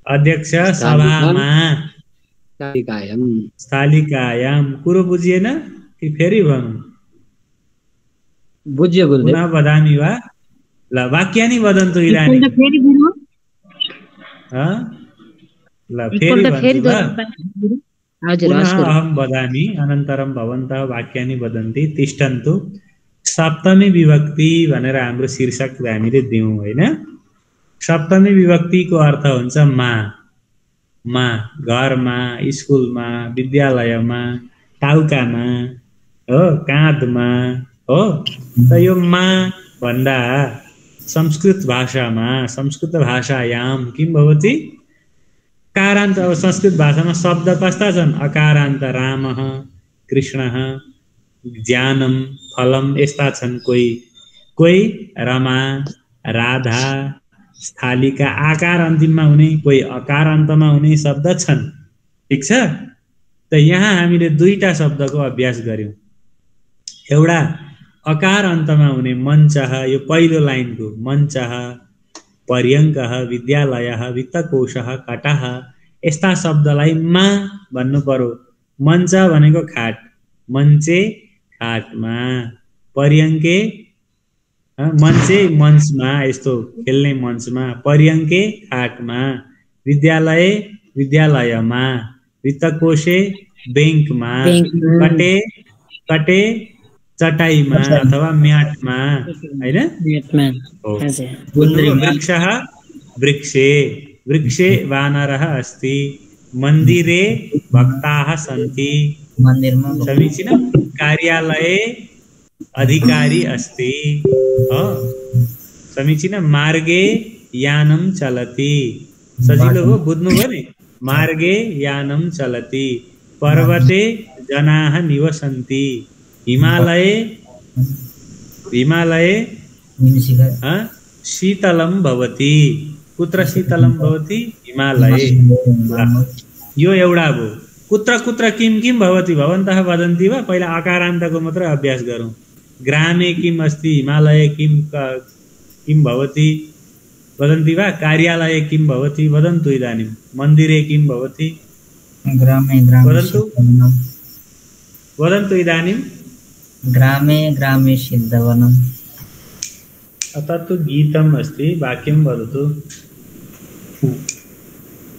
अध्यक्ष सभामा स्थालिकायाम कुरो बुझिएन कि फेरि भनौँ? बुझ्यो गुरुदेव। पुनः वदामि वा? ल वाक्यानि वदन्तु इदानीं। ल फेरि भन्छु ल। पुनः अहं वदामि अनन्तरं भवन्तः वाक्यानि वदन्ति। तिष्ठन्तु। सप्तमी विभक्ति भनेर हाम्रो शीर्षक हामीले दियौँ हैन? सप्तमी विभक्तिको अर्थ हुन्छ मा। मा घरमा, स्कुलमा, विद्यालयमा, टाउकामा, हो, काँधमा, हो। त यो मा भन्दा संस्कृत भाषामा, संस्कृत भाषायाम किं भवति? कारान्त। अब संस्कृत भाषामा शब्द कस्ता छन्? अकारान्त रामः, कृष्णः, ज्ञानम, फलम यस्ता छन्। कोही रमा, राधा, स्थालिका आकार अन्तिममा हुने, कोही अकार अन्तमा हुने शब्द छन्। ठिक छ? त यहाँ हामीले दुईटा शब्दको अभ्यास गर्यौं। एउटा अकार अन्तमा हुने मञ्चः, यो पहिलो लाइनको मञ्चः, पर्यङ्कः, विद्यालयः, वित्तकोशः, कटः यस्ता शब्दलाई मा भन्नु पर्यो। मञ्च भनेको खाट, मञ्चे खाटमा, पर्यङ्के मञ्चे मञ्चमा, यस्तो खेल्ने मञ्चमा, पर्यङ्के खाटमा, विद्यालय विद्यालयमा, वित्तकोशे ब्याङ्कमा, कटे चटाईमा अथवा म्याटमा हैन? वृक्षः वृक्षे, वृक्षे वानरः अस्ति, मन्दिरे भक्ताः सन्ति, समीचीनं। कार्यालये अधिकारी अस्ति, समीचीनं। मार्गे यानं चलति, सजिलो हो, बुझ्नुभयो नि? मार्गे यानं चलति। पर्वते जनाः निवसन्ति, हिमालये शीतलं भवति। कुत्र शीतलं भवति? हिमालये। यो एउटा भयो। कुत्र कुत्र किं किं भवति भवन्तः वदन्ति वा? पहिला अकारान्तको मात्र अभ्यास गरौँ। ग्रामे किम् अस्ति, हिमालये किं भवति वदन्ति वा? कार्यालये किं भवति वदन्तु इदानीं। मन्दिरे किं भवति? वदन्तु इदानीं। ग्रामे सिद्धवनम्। तत्तु गीतम् अस्ति, वाक्यं वदतु।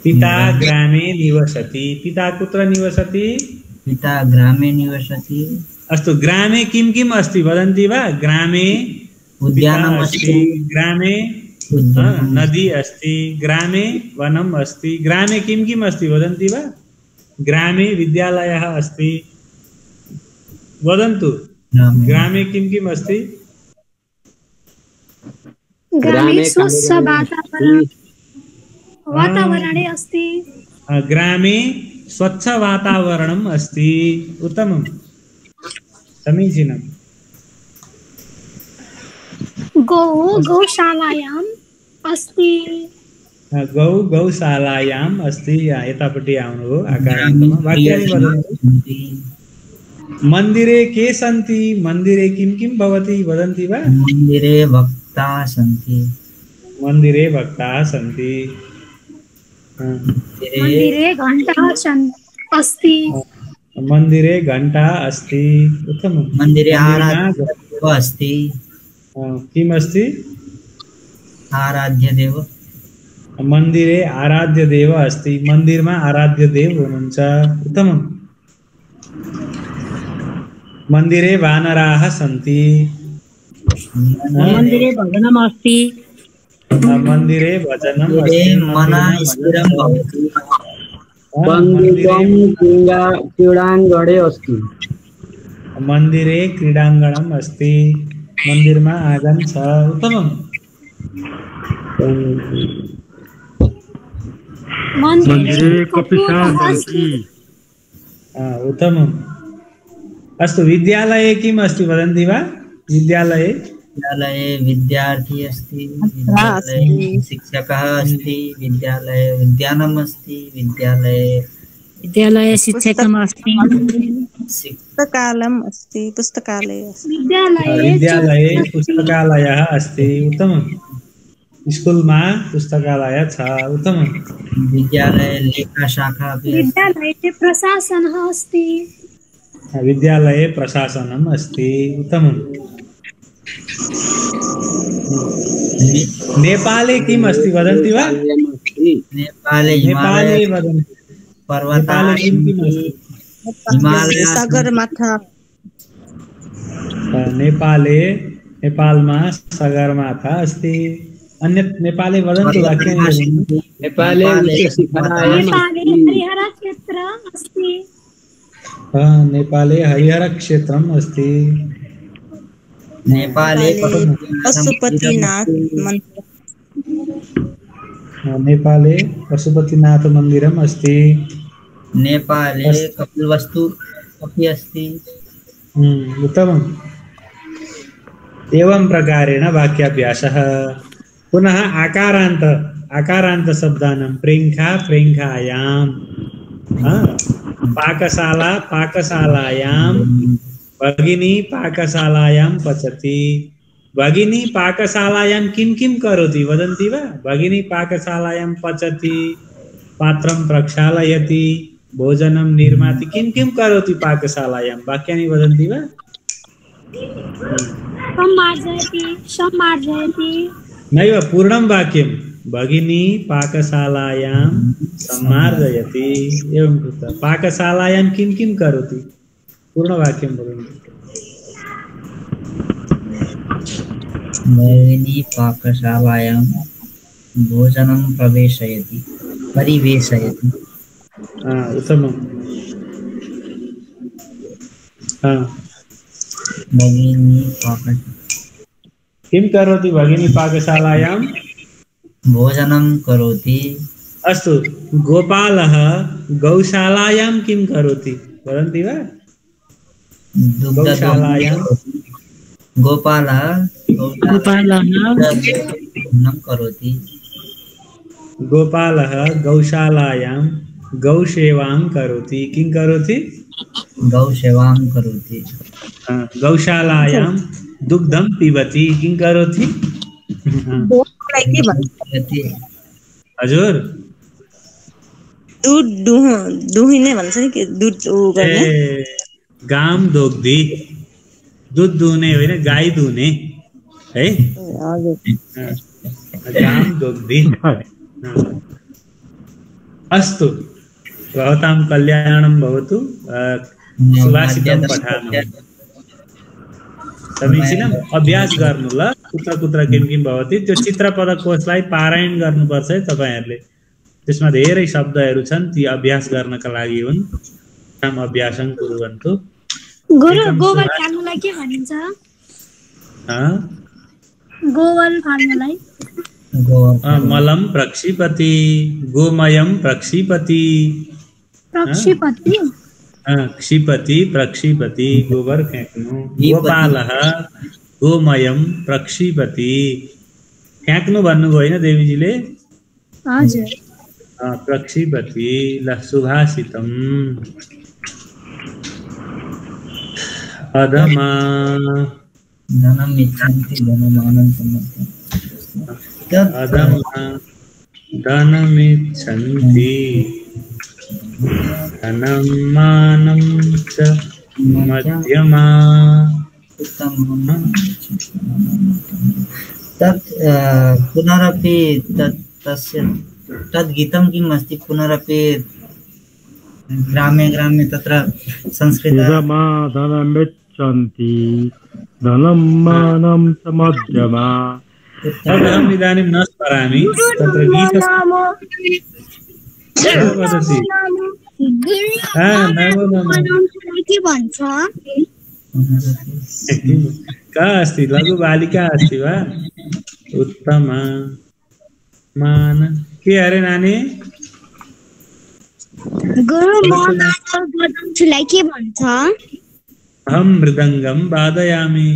पिता ग्रामे निवसति। पिता कुत्र निवसति? पिता ग्रामे निवसति। अस्तु, ग्रामे किं किम् अस्ति वदन्ति वा? ग्रामे उद्यानम् अस्ति, ग्रामे नदी अस्ति, ग्रामे वनम् अस्ति। ग्रामे किं किम् अस्ति वदन्ति वा? ग्रामे विद्यालयः अस्ति, वदन्तु। ग्रामे किं किम् अस्ति? ग्रामे स्वच्छ वातावरणे अस्ति। ग्रामे स्वच्छ वातावरणम् अस्ति। उत्तमं, समीचीनम्। गौशालायाम् अस्ति। गौशालायाम् अस्ति। यतापट्टि आउनु हो आकारान्तमा। वाक्यानि वदन्तु। मन्दिरे के सन्ति? मन्दिरे किं किं भवति वदन्ति वा? मन्दिरे भक्ताः सन्ति। मन्दिरे भक्ताः सन्ति। मन्दिरे घण्टा अस्ति। मन्दिरे घण्टा अस्ति। उत्तमं। मन्दिरे आराध्यदेव अस्ति। किम् अस्ति? आराध्यदेव। मन्दिरे आराध्यदेव अस्ति। मन्दिरमा आराध्यदेव हुनुहुन्छ। उत्तमम्। मन्दिरे वानराः सन्ति। मन्दिरे भजनम् अस्ति। मन्दिरे भजनम् अस्ति। मनस्थिरं भवति। क्रीडाङ्गणे अस्ति। मन्दिरे क्रीडाङ्गणम् अस्ति। मन्दिरमा आँगन छ। उत्तमम्। मन्दिरे कपिला सन्ति। उत्तमम्। अस्तु, विद्यालये किम् अस्ति वदन्ति वा? विद्यालये विद्यार्थी अस्ति। विद्यालये शिक्षकः अस्ति। विद्यालये उद्यानम् अस्ति। विद्यालये शिक्षकम् अस्ति। पुस्तकालयम् अस्ति। पुस्तकालयः विद्यालये पुस्तकालयः अस्ति। उत्तमम्। स्कुलमा पुस्तकालय छ। उत्तम। विद्यालय लेखा शाखा अपि अस्ति। विद्यालये प्रशासनः अस्ति। विद्यालये प्रशासनम् अस्ति। उत्तमम्। नेपाले किम् अस्ति वदन्ति वा? नेपाले नेपाले हिमालय वदन्ति। पर्वतानि किम् अस्ति? हिमालय सगरमाथा। नेपालमा सगरमाथा अस्ति। अन्यत् नेपाले वदन्तु वाक्यानि। नेपाले उच्चशिखरायाम् नेपाले हरिहरक्षेत्रम् अस्ति। नेपाले हरिहरक्षेत्रम् अस्ति। नेपाले पशुपतिनाथ मन्दिर। नेपाले पशुपतिनाथ मन्दिरम् अस्ति। नेपाले कपिलवस्तु अपि अस्ति। उत्तमम्। एवं प्रकारेण वाक्याभ्यासः। पुनः आकारान्त शब्दानां प्रेङ्खा प्रेङ्खायां, पाकशाला पाकशालायां, भगिनी पाकशालायां पचति। भगिनी पाकशालायां किं किं करोति वदन्ति वा? भगिनी पाकशालायां पचति, पात्रं प्रक्षालयति, भोजनं निर्माति। किं किं करोति पाकशालायां? वाक्यानि वदन्ति वा? सम्मार्जयति। नैव, पूर्णं वाक्यं। भगिनी पाकशालायां सम्मार्जयति। एवं कृत्वा पाकशालायां किं किं करोति? पूर्णवाक्यं वदन्तु। भगिनी पाकशालायां भोजनं परिवेशयति। उत्तमम्। भगिनी पाकशाला किं करोति? भगिनी पाकशालायां भोजनं करोति। अस्तु। गोपालः गौशालायां किं करोति वदन्ति वा? गौशालायां गोपालः करोति। गोपालः गौशालायां गौसेवां करोति। किं करोति? गौसेवां करोति। गौशालायां दुग्धं पिबति। किं करोति? हजुर, दूध दुहिने भन्छ नि, के दूध गर्ने? गाम दोग्दी। दूध दुहुने होइन, गाई दुहुने है। गाम दोग्दी। अस्तु, भवतां कल्याणं भवतु। सुभाषितं पठामः। समीचीनम्। अभ्यास गर्नु ल। कुत्र कुत्र किं किं भवति त्यो चित्रपदकोशलाई पारायण गर्नुपर्छ है तपाईहरुले। त्यसमा धेरै शब्दहरू छन्, ती अभ्यास गर्नका लागि हुन्। नाम अभ्यासं कुर्वन्तु। गुरु, गोबर फाल्नुलाई के भनिन्छ? गोबर फाल्नुलाई मलम प्रक्षिपति, गोमयम प्रक्षिपति। प्रक्षिपति क्षिपति प्रक्षिपति, गोबर फ्याँक्नु। गोपालः गोमयम प्रक्षिपति, फ्याँक्नु भन्नुभयो होइन देवीजीले? हजुर। प्रक्षिपति। ल, सुभाषितम्। अधमा धनम् इच्छन्ति धनमानं समर्थयन्ति। अधमा धनमिच्छन्ति धनं मानं च मध्यमा। तत् पुनरपि तस्य तद्गीतं किम् अस्ति? पुनरपि ग्रामे ग्रामे तत्र संस्कृत धनमिच्छन्ति धनं मानं च मध्यमा। अहम् इदानीं न स्मरामि तत्र गीतस्य वदति। के भन्छ? का अस्ति? लघु बालिका अस्ति वा? उत्तमा मान के अरे नानी? गुरु, मृदङ्गलाई के भन्छ? अहं मृदङ्गं वादयामि।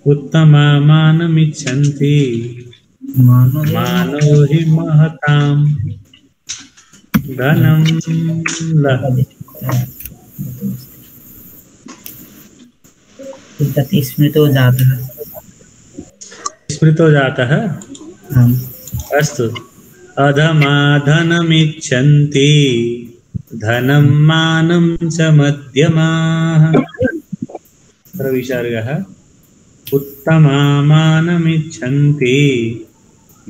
उत्तमा मानमिच्छन्ति मानो हि महतां धनं। तत् स्मृतो जातः। स्मृतो जातः। आम्। अस्तु। अधमाधनमिच्छन्ति धनं मानं च मध्यमाः। अत्र विसर्गः। उत्तमामानमिच्छन्ति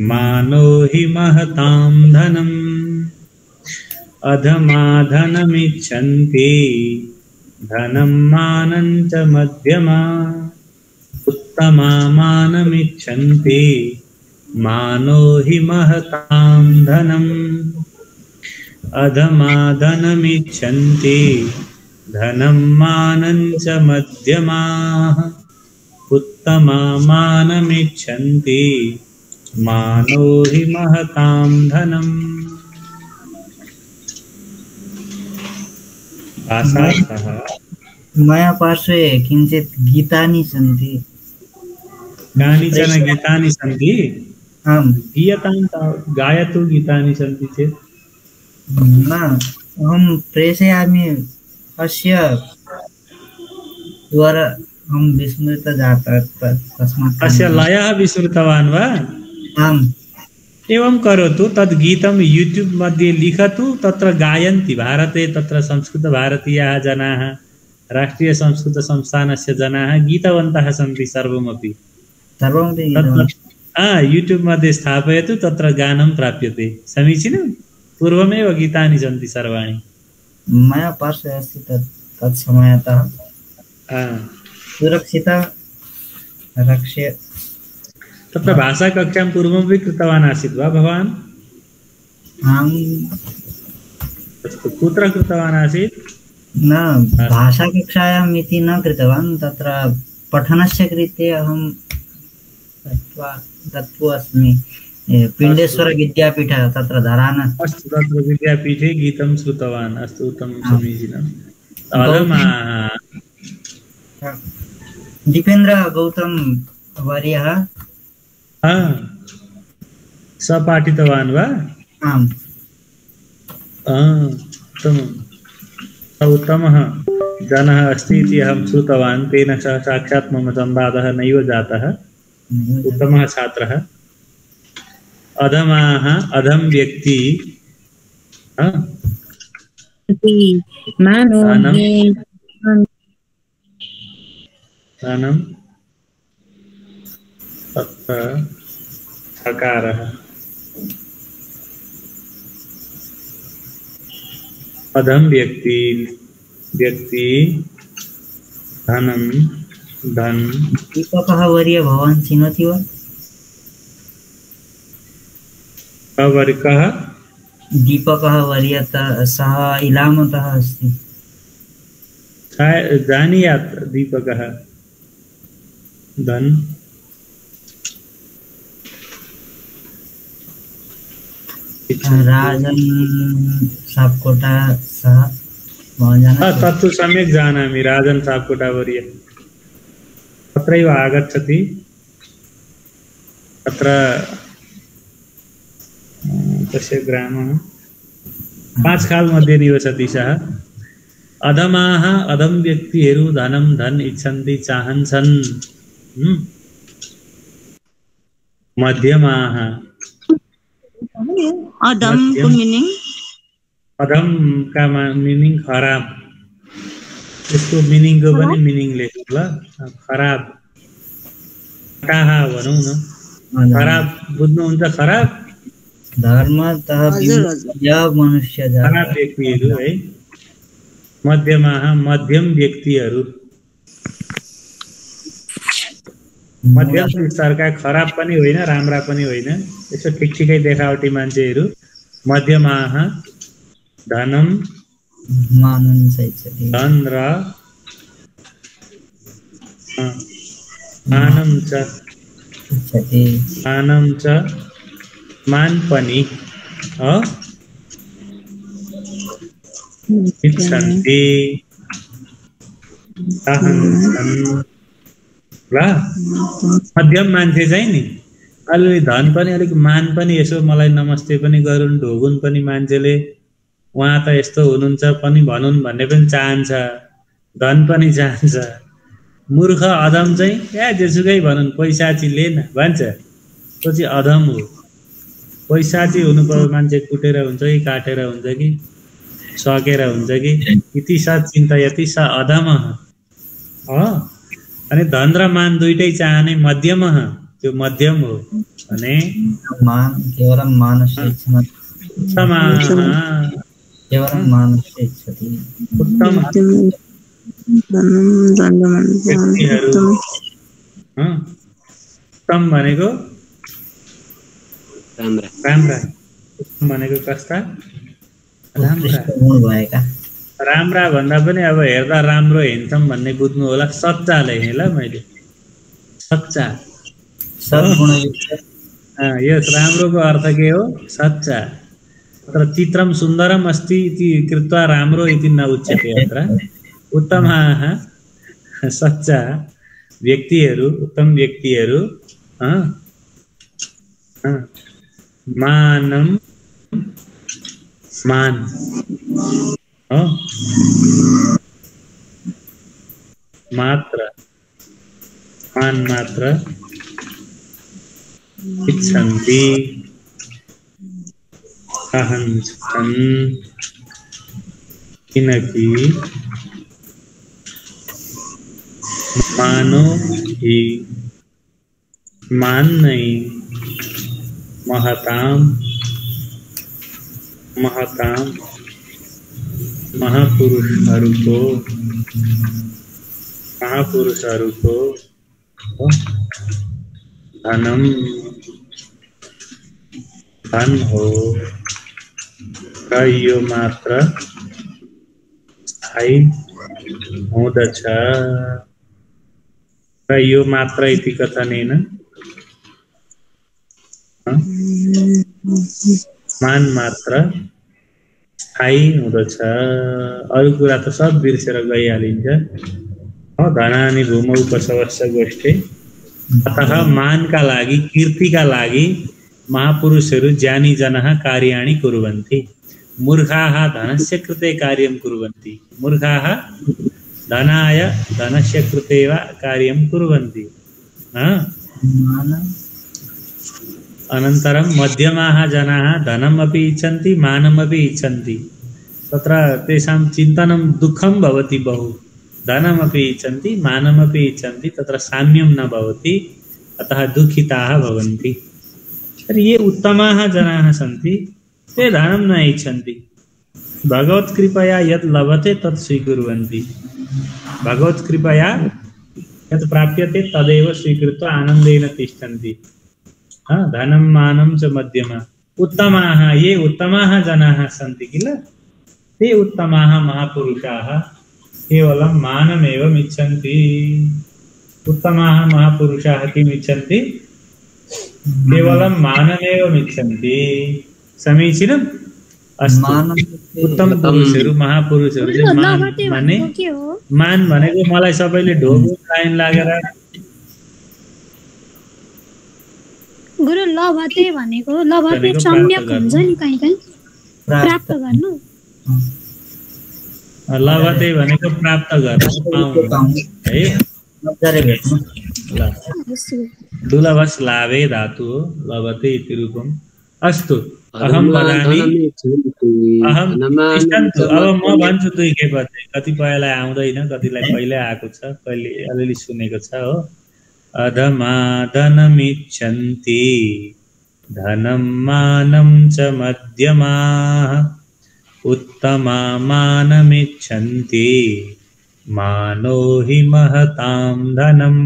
मानो हि महतां धनम्। अधमाधनमिच्छन्ति धनं मानं च मध्यमा। उत्तमामानमिच्छन्ति मानो हि महतां धनम्। अधमाधनमिच्छन्ति धनं मानं च मध्यमाः। उत्तमामानमिच्छन्ति मानो हि महतां धनम्। भाषार्थः। मया पार्श्वे किञ्चित् गीतानि सन्ति। कानिचन गीतानि सन्ति। आम्। गीयतां गायतु गीतानि सन्ति चेत्। न, अहं प्रेषयामि। अस्य द्वारा अहं विस्मृतः जातः तस्मात्। अस्य लयः विस्मृतवान् वा? आम्। एवं करोतु, तद् गीतं यूट्यूब् मध्ये लिखतु, तत्र गायन्ति। भारते तत्र संस्कृतभारतीयाः जनाः, राष्ट्रियसंस्कृतसंस्थानस्य जनाः गीतवन्तः सन्ति सर्वमपि। यूट्यूब् मध्ये स्थापयतु, तत्र गानं प्राप्यते। समीचीनं। पूर्वमेव गीतानि सन्ति सर्वाणि। मया पार्श्वे अस्ति तत् समयतः सुरक्षिता रक्ष्य। तत्र भाषाकक्षां पूर्वमपि कृतवान् आसीत् वा भवान्? आम्। कुत्र कृतवान् आसीत्? न, भाषाकक्षायाम् इति न कृतवान्। तत्र पठनस्य कृते अहं दत्वा अस्मि। पिण्डेश्वर विद्यापीठ तत्र धरान। अस्तु, तत्र विद्यापीठे गीतं श्रुतवान्। अस्तु, उत्तमं, समीचीनम्। दीपेन्द्र गौतम वर्यः स पाठितवान् वा? आम्। उत्तमम्। उत्तमः जनः अस्ति इति अहं श्रुतवान्। तेन सह साक्षात् मम संवादः नैव जातः। उत्तमः छात्रः। अधमाः, अधम व्यक्ति, धनं तत्र हकारः। अधम व्यक्ति धनं धन। दीपकः वर्य भवान् चिनोति वा? वर्कः दीपकः वर्य सः इलामतः अस्ति। जानीयात् दीपकः। धन राजन् सापकोटा सः तत्तु सम्यक् जानामि। राजन् सापकोटा वर्य तत्रैव आगच्छति। अत्र तस्य ग्रामः पाँचखाल मध्ये निवसति सः। अधमाः, अधम व्यक्तिहरू धनं धन इच्छन्ति चाहन्छन्। मध्यमाः, अधम को मीनिंग? अधम का मीनिंग खराब। इसको मीनिंग को पनि मीनिंग लेख्नु ल। खराब काहा भनौँ न। खराब बुझ्नुहुन्छ? खराब धर्मतः मनुष्य खराब व्यक्तिहरू है। मध्यमाः, मध्यम व्यक्तिहरू। मध्यम स्तरका, खराब पनि होइन राम्रा पनि होइन, यसो ठिकठिकै देखावटी मान्छेहरू। मध्यमाः धनम धन र मानं च मान पनि इच्छन्ति चाहन्छन्। ल मध्यम मान्छे चाहिँ नि अलिअलि धन पनि अलिक मान पनि यसो मलाई नमस्ते पनि गरून् ढोगुन् पनि मान्छेले। उहाँ त यस्तो हुनुहुन्छ पनि भनुन् भन्ने पनि चाहन्छ। धन पनि चाहन्छ। मूर्ख अधम चाहिँ जेसुकै भनौँ पैसाची लेन भन्छ, त्यो चाहिँ अधम हो। पैसाची हुनु पर्यो मान्छे कुटेर हुन्छ कि काटेर हुन्छ कि सकेर हुन्छ कि इति स चिन्ता यति स अधम हो। अनि धन र मान दुइटै चाहने मध्यम त्यो मध्यम हो भने मान केवलं मानस्य केवलं मानस्य इच्छति उत्तम उत्तम भनेको राम्रा उत्तम भनेको कस्ता राम्रा भन्दा पनि अब हेर्दा राम्रो हिँड्छौँ भन्ने बुझ्नु होला। सच्चा लेखेँ ल मैले, सच्चा यस राम्रोको अर्थ के हो? सच्चा। तर चित्रम सुन्दरम अस्ति इति कृत्वा राम्रो इति न उच्यते अत्र। उत्तमाः सच्चा व्यक्तिहरू, उत्तम व्यक्तिहरू मानम मान मात्र मान मात्र इच्छन्ति चाहन्छन् किनकि मानो ही मान नहीं महताम महताम महापुरुषहरूको धनम धन हो र यो मात्र स्थायी हुँदछ। र यो मात्र इति कथनेन मान मात्र स्थायी हुँदछ, अरू कुरा त सब बिर्सेर गइहालिन्छ। धनानि भूमौ पशवस्य गोष्ठे। अतः मानका लागि कीर्तिका लागि महापुरुषहरू ज्ञानी जनः कार्याणि कुर्वन्ति। मूर्खाः धनस्य कृते कार्यं कुर्वन्ति। मूर्खाः धनाय धनस्य कृते वा कार्यं कुर्वन्ति। अनन्तरं मध्यमाः जनाः धनमपि इच्छन्ति मानमपि इच्छन्ति। तत्र तेषां चिन्तनं दुःखं भवति बहु। धनमपि इच्छन्ति मानमपि इच्छन्ति, तत्र साम्यं न भवति, अतः दुःखिताः भवन्ति। तर्हि ये उत्तमाः जनाः सन्ति ते धनं न इच्छन्ति, भगवत्कृपया यत् लभते तत् स्वीकुर्वन्ति। भगवत्कृपया यत् प्राप्यते तदेव स्वीकृत्य आनन्देन तिष्ठन्ति। धनं मानं च मध्यमा। उत्तमाः ये उत्तमाः जनाः सन्ति किल, ते उत्तमाः महापुरुषाः केवलं मानमेव इच्छन्ति। उत्तमाः महापुरुषाः किम् इच्छन्ति? केवलं मानमेव इच्छन्ति। समीचीनम् अस्तु। उत्तम पुरुषहरू महापुरुषहरू चाहिँ मान भनेको मलाई सबैले ढोको लाइन लागेर गुरु लभते भनेको लभते सम्यक हुन्छ नि कहीँ कहीँ प्राप्त गर्नु। लभते भनेको प्राप्त गर्न है। दुर्लभस् लाभे धातु हो लभते इति रूपम्। अस्तु अहम वदामि अहम तिष्ठन्तु। अब म भन्छु दुई खेप चाहिँ, कतिपयलाई आउँदैन, कतिलाई पहिल्यै आएको छ, कहिले अलिअलि सुनेको छ हो। अधमादनमिच्छन्ति धनं मानं च मध्यमाः उत्तमामानमिच्छन्ति मानो हि महतां धनम्।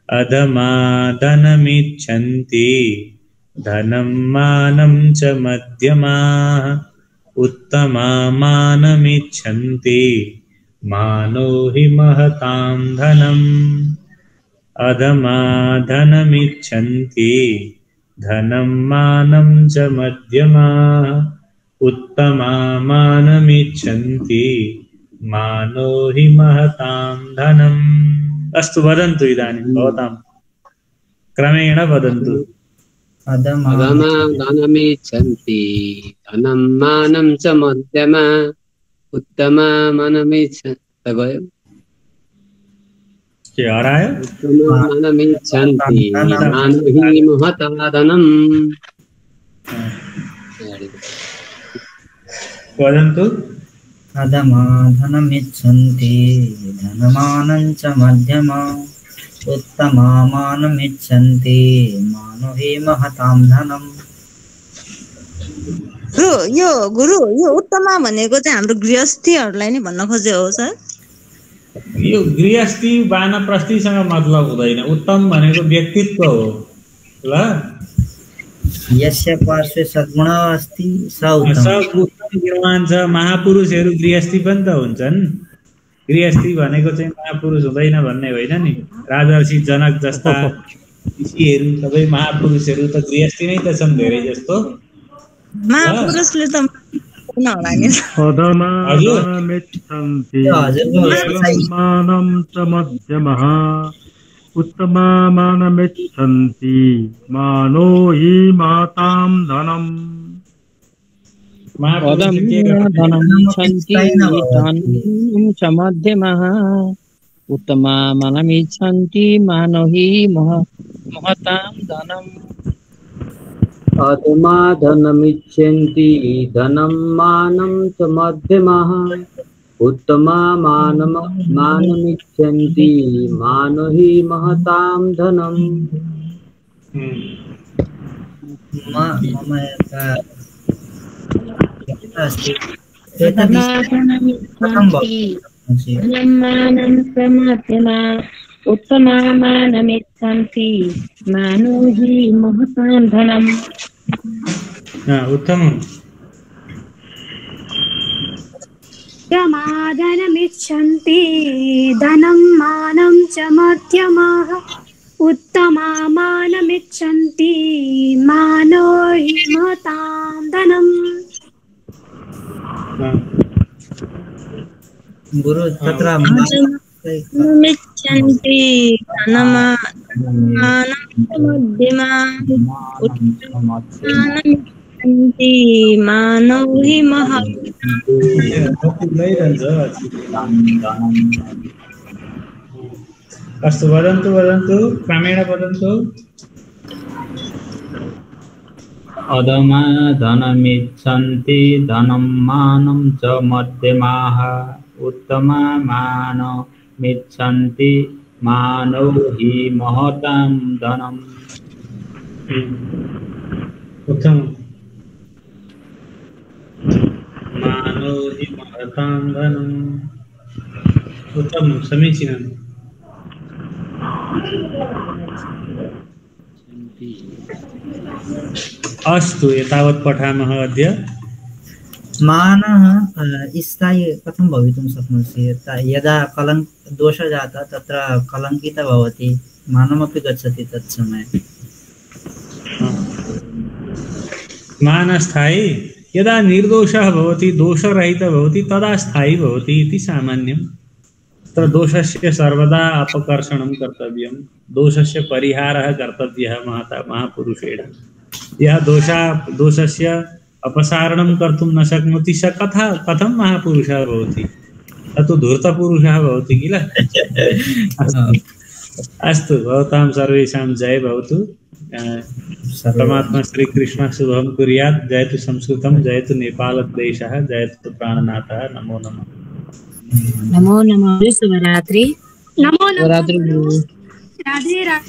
अधमादनमिच्छन्ति धनं मानं च मध्यमाः उत्तमामानमिच्छन्ति मानो हि महतां धनम्। अधमादनमिच्छन्ति धनं मानं च मध्यमाः उत्तमामानमिच्छन्ति मानो हि महतां धनम्। अस्तु वदन्तु इदानीं भवतां क्रमेण वदन्तु। अधमादनमिच्छन्ति धनं मानं च मध्यमा उत्तमामानमिच्छन्ति। के हरायो उत्तमानमिच्छन्ति मानुहि महताधनम् वदन्तु अधमाधनमिच्छन्ति धनमानं च मध्यमा उत्तमामानमिच्छन्ति मानो हि महतां धनम्। गुरु यो उत्तमा भनेको चाहिँ हाम्रो गृहस्थीहरूलाई नै भन्न खोजे हो सर? यो गृहस्थी वानप्रस्थीसँग मतलब हुँदैन। उत्तम भनेको व्यक्तित्व हो ल। यस्य पार्श्वे सद्गुण अस्ति स उत्तम। सब उत्तम गुणवान छ। महापुरुषहरू गृहस्थी पनि त हुन्छन्। गृहस्थी भनेको चाहिँ महापुरुष हुँदैन भन्ने होइन नि। राजर्षि जनक जस्ता ऋषिहरू सबै महापुरुषहरू त गृहस्थी नै त छन् धेरै जस्तो। महापुरुषले त होला नि। अधमानमिच्छन्ति धनमानं च मध्यमः उत्तमामानमिच्छन्ति मानो हि महतां धनम्। उत्तमामानमिच्छन्ति मानो हि महतां धनम्। अधमाधनमिच्छन्ति धनं मानं च मध्यमः उत्तमामानमिच्छन्ति मानो हि महतां धनम्। मम उत्तमामानमिच्छन्ति मानो हि महतां धनम्। उत्तम उत्तमाधनमिच्छन्ति धनं मानं च मध्यमः उत्तमामानमिच्छन्ति मानो हि महतां धनम्। गुरु तत्र मिच्छन्ति धनमानं मध्यमा उत्तमानमिच्छन्ति मानो हि महतां। अस्तु वदन्तु क्रमेण वदन्तु। अधमाधनमिच्छन्ति धनं मानं च मध्यमाः उत्तमामानमिच्छन्ति मानो हि महतां धनम्। उत्तम मानो हि महतां धनम्। उत्तम समीचीनम्। अस्तु एतावत् पठामः अद्य। मानः स्थायी कथं भवितुं शक्नोति? यदा दोषः जातः तत्र कलङ्कितः भवति, मानमपि गच्छति तत्समये। मान स्थायी यदा निर्दोषः भवति दोषरहितः भवति तदा स्थायी भवति इति सामान्यम्। तत्र दोषस्य सर्वदा अपकर्षणं कर्तव्यं, दोषस्य परिहारः कर्तव्यः महापुरुषेण। यः दोषस्य अपसारणं कर्तुं न शक्नोति स कथं महापुरुषः भवति? स तु धूर्तपुरुषः भवति किल। अस्तु भवतां सर्वेषां जय भवतु। परमात्मा श्री कृष्ण शुभं कुर्यात्। जयतु संस्कृतं, जयतु नेपालदेशः, जयतु प्राणनाथः। नमो नमः। नमो नमः। शुभरात्रि। नमो नमः। राधे राधे।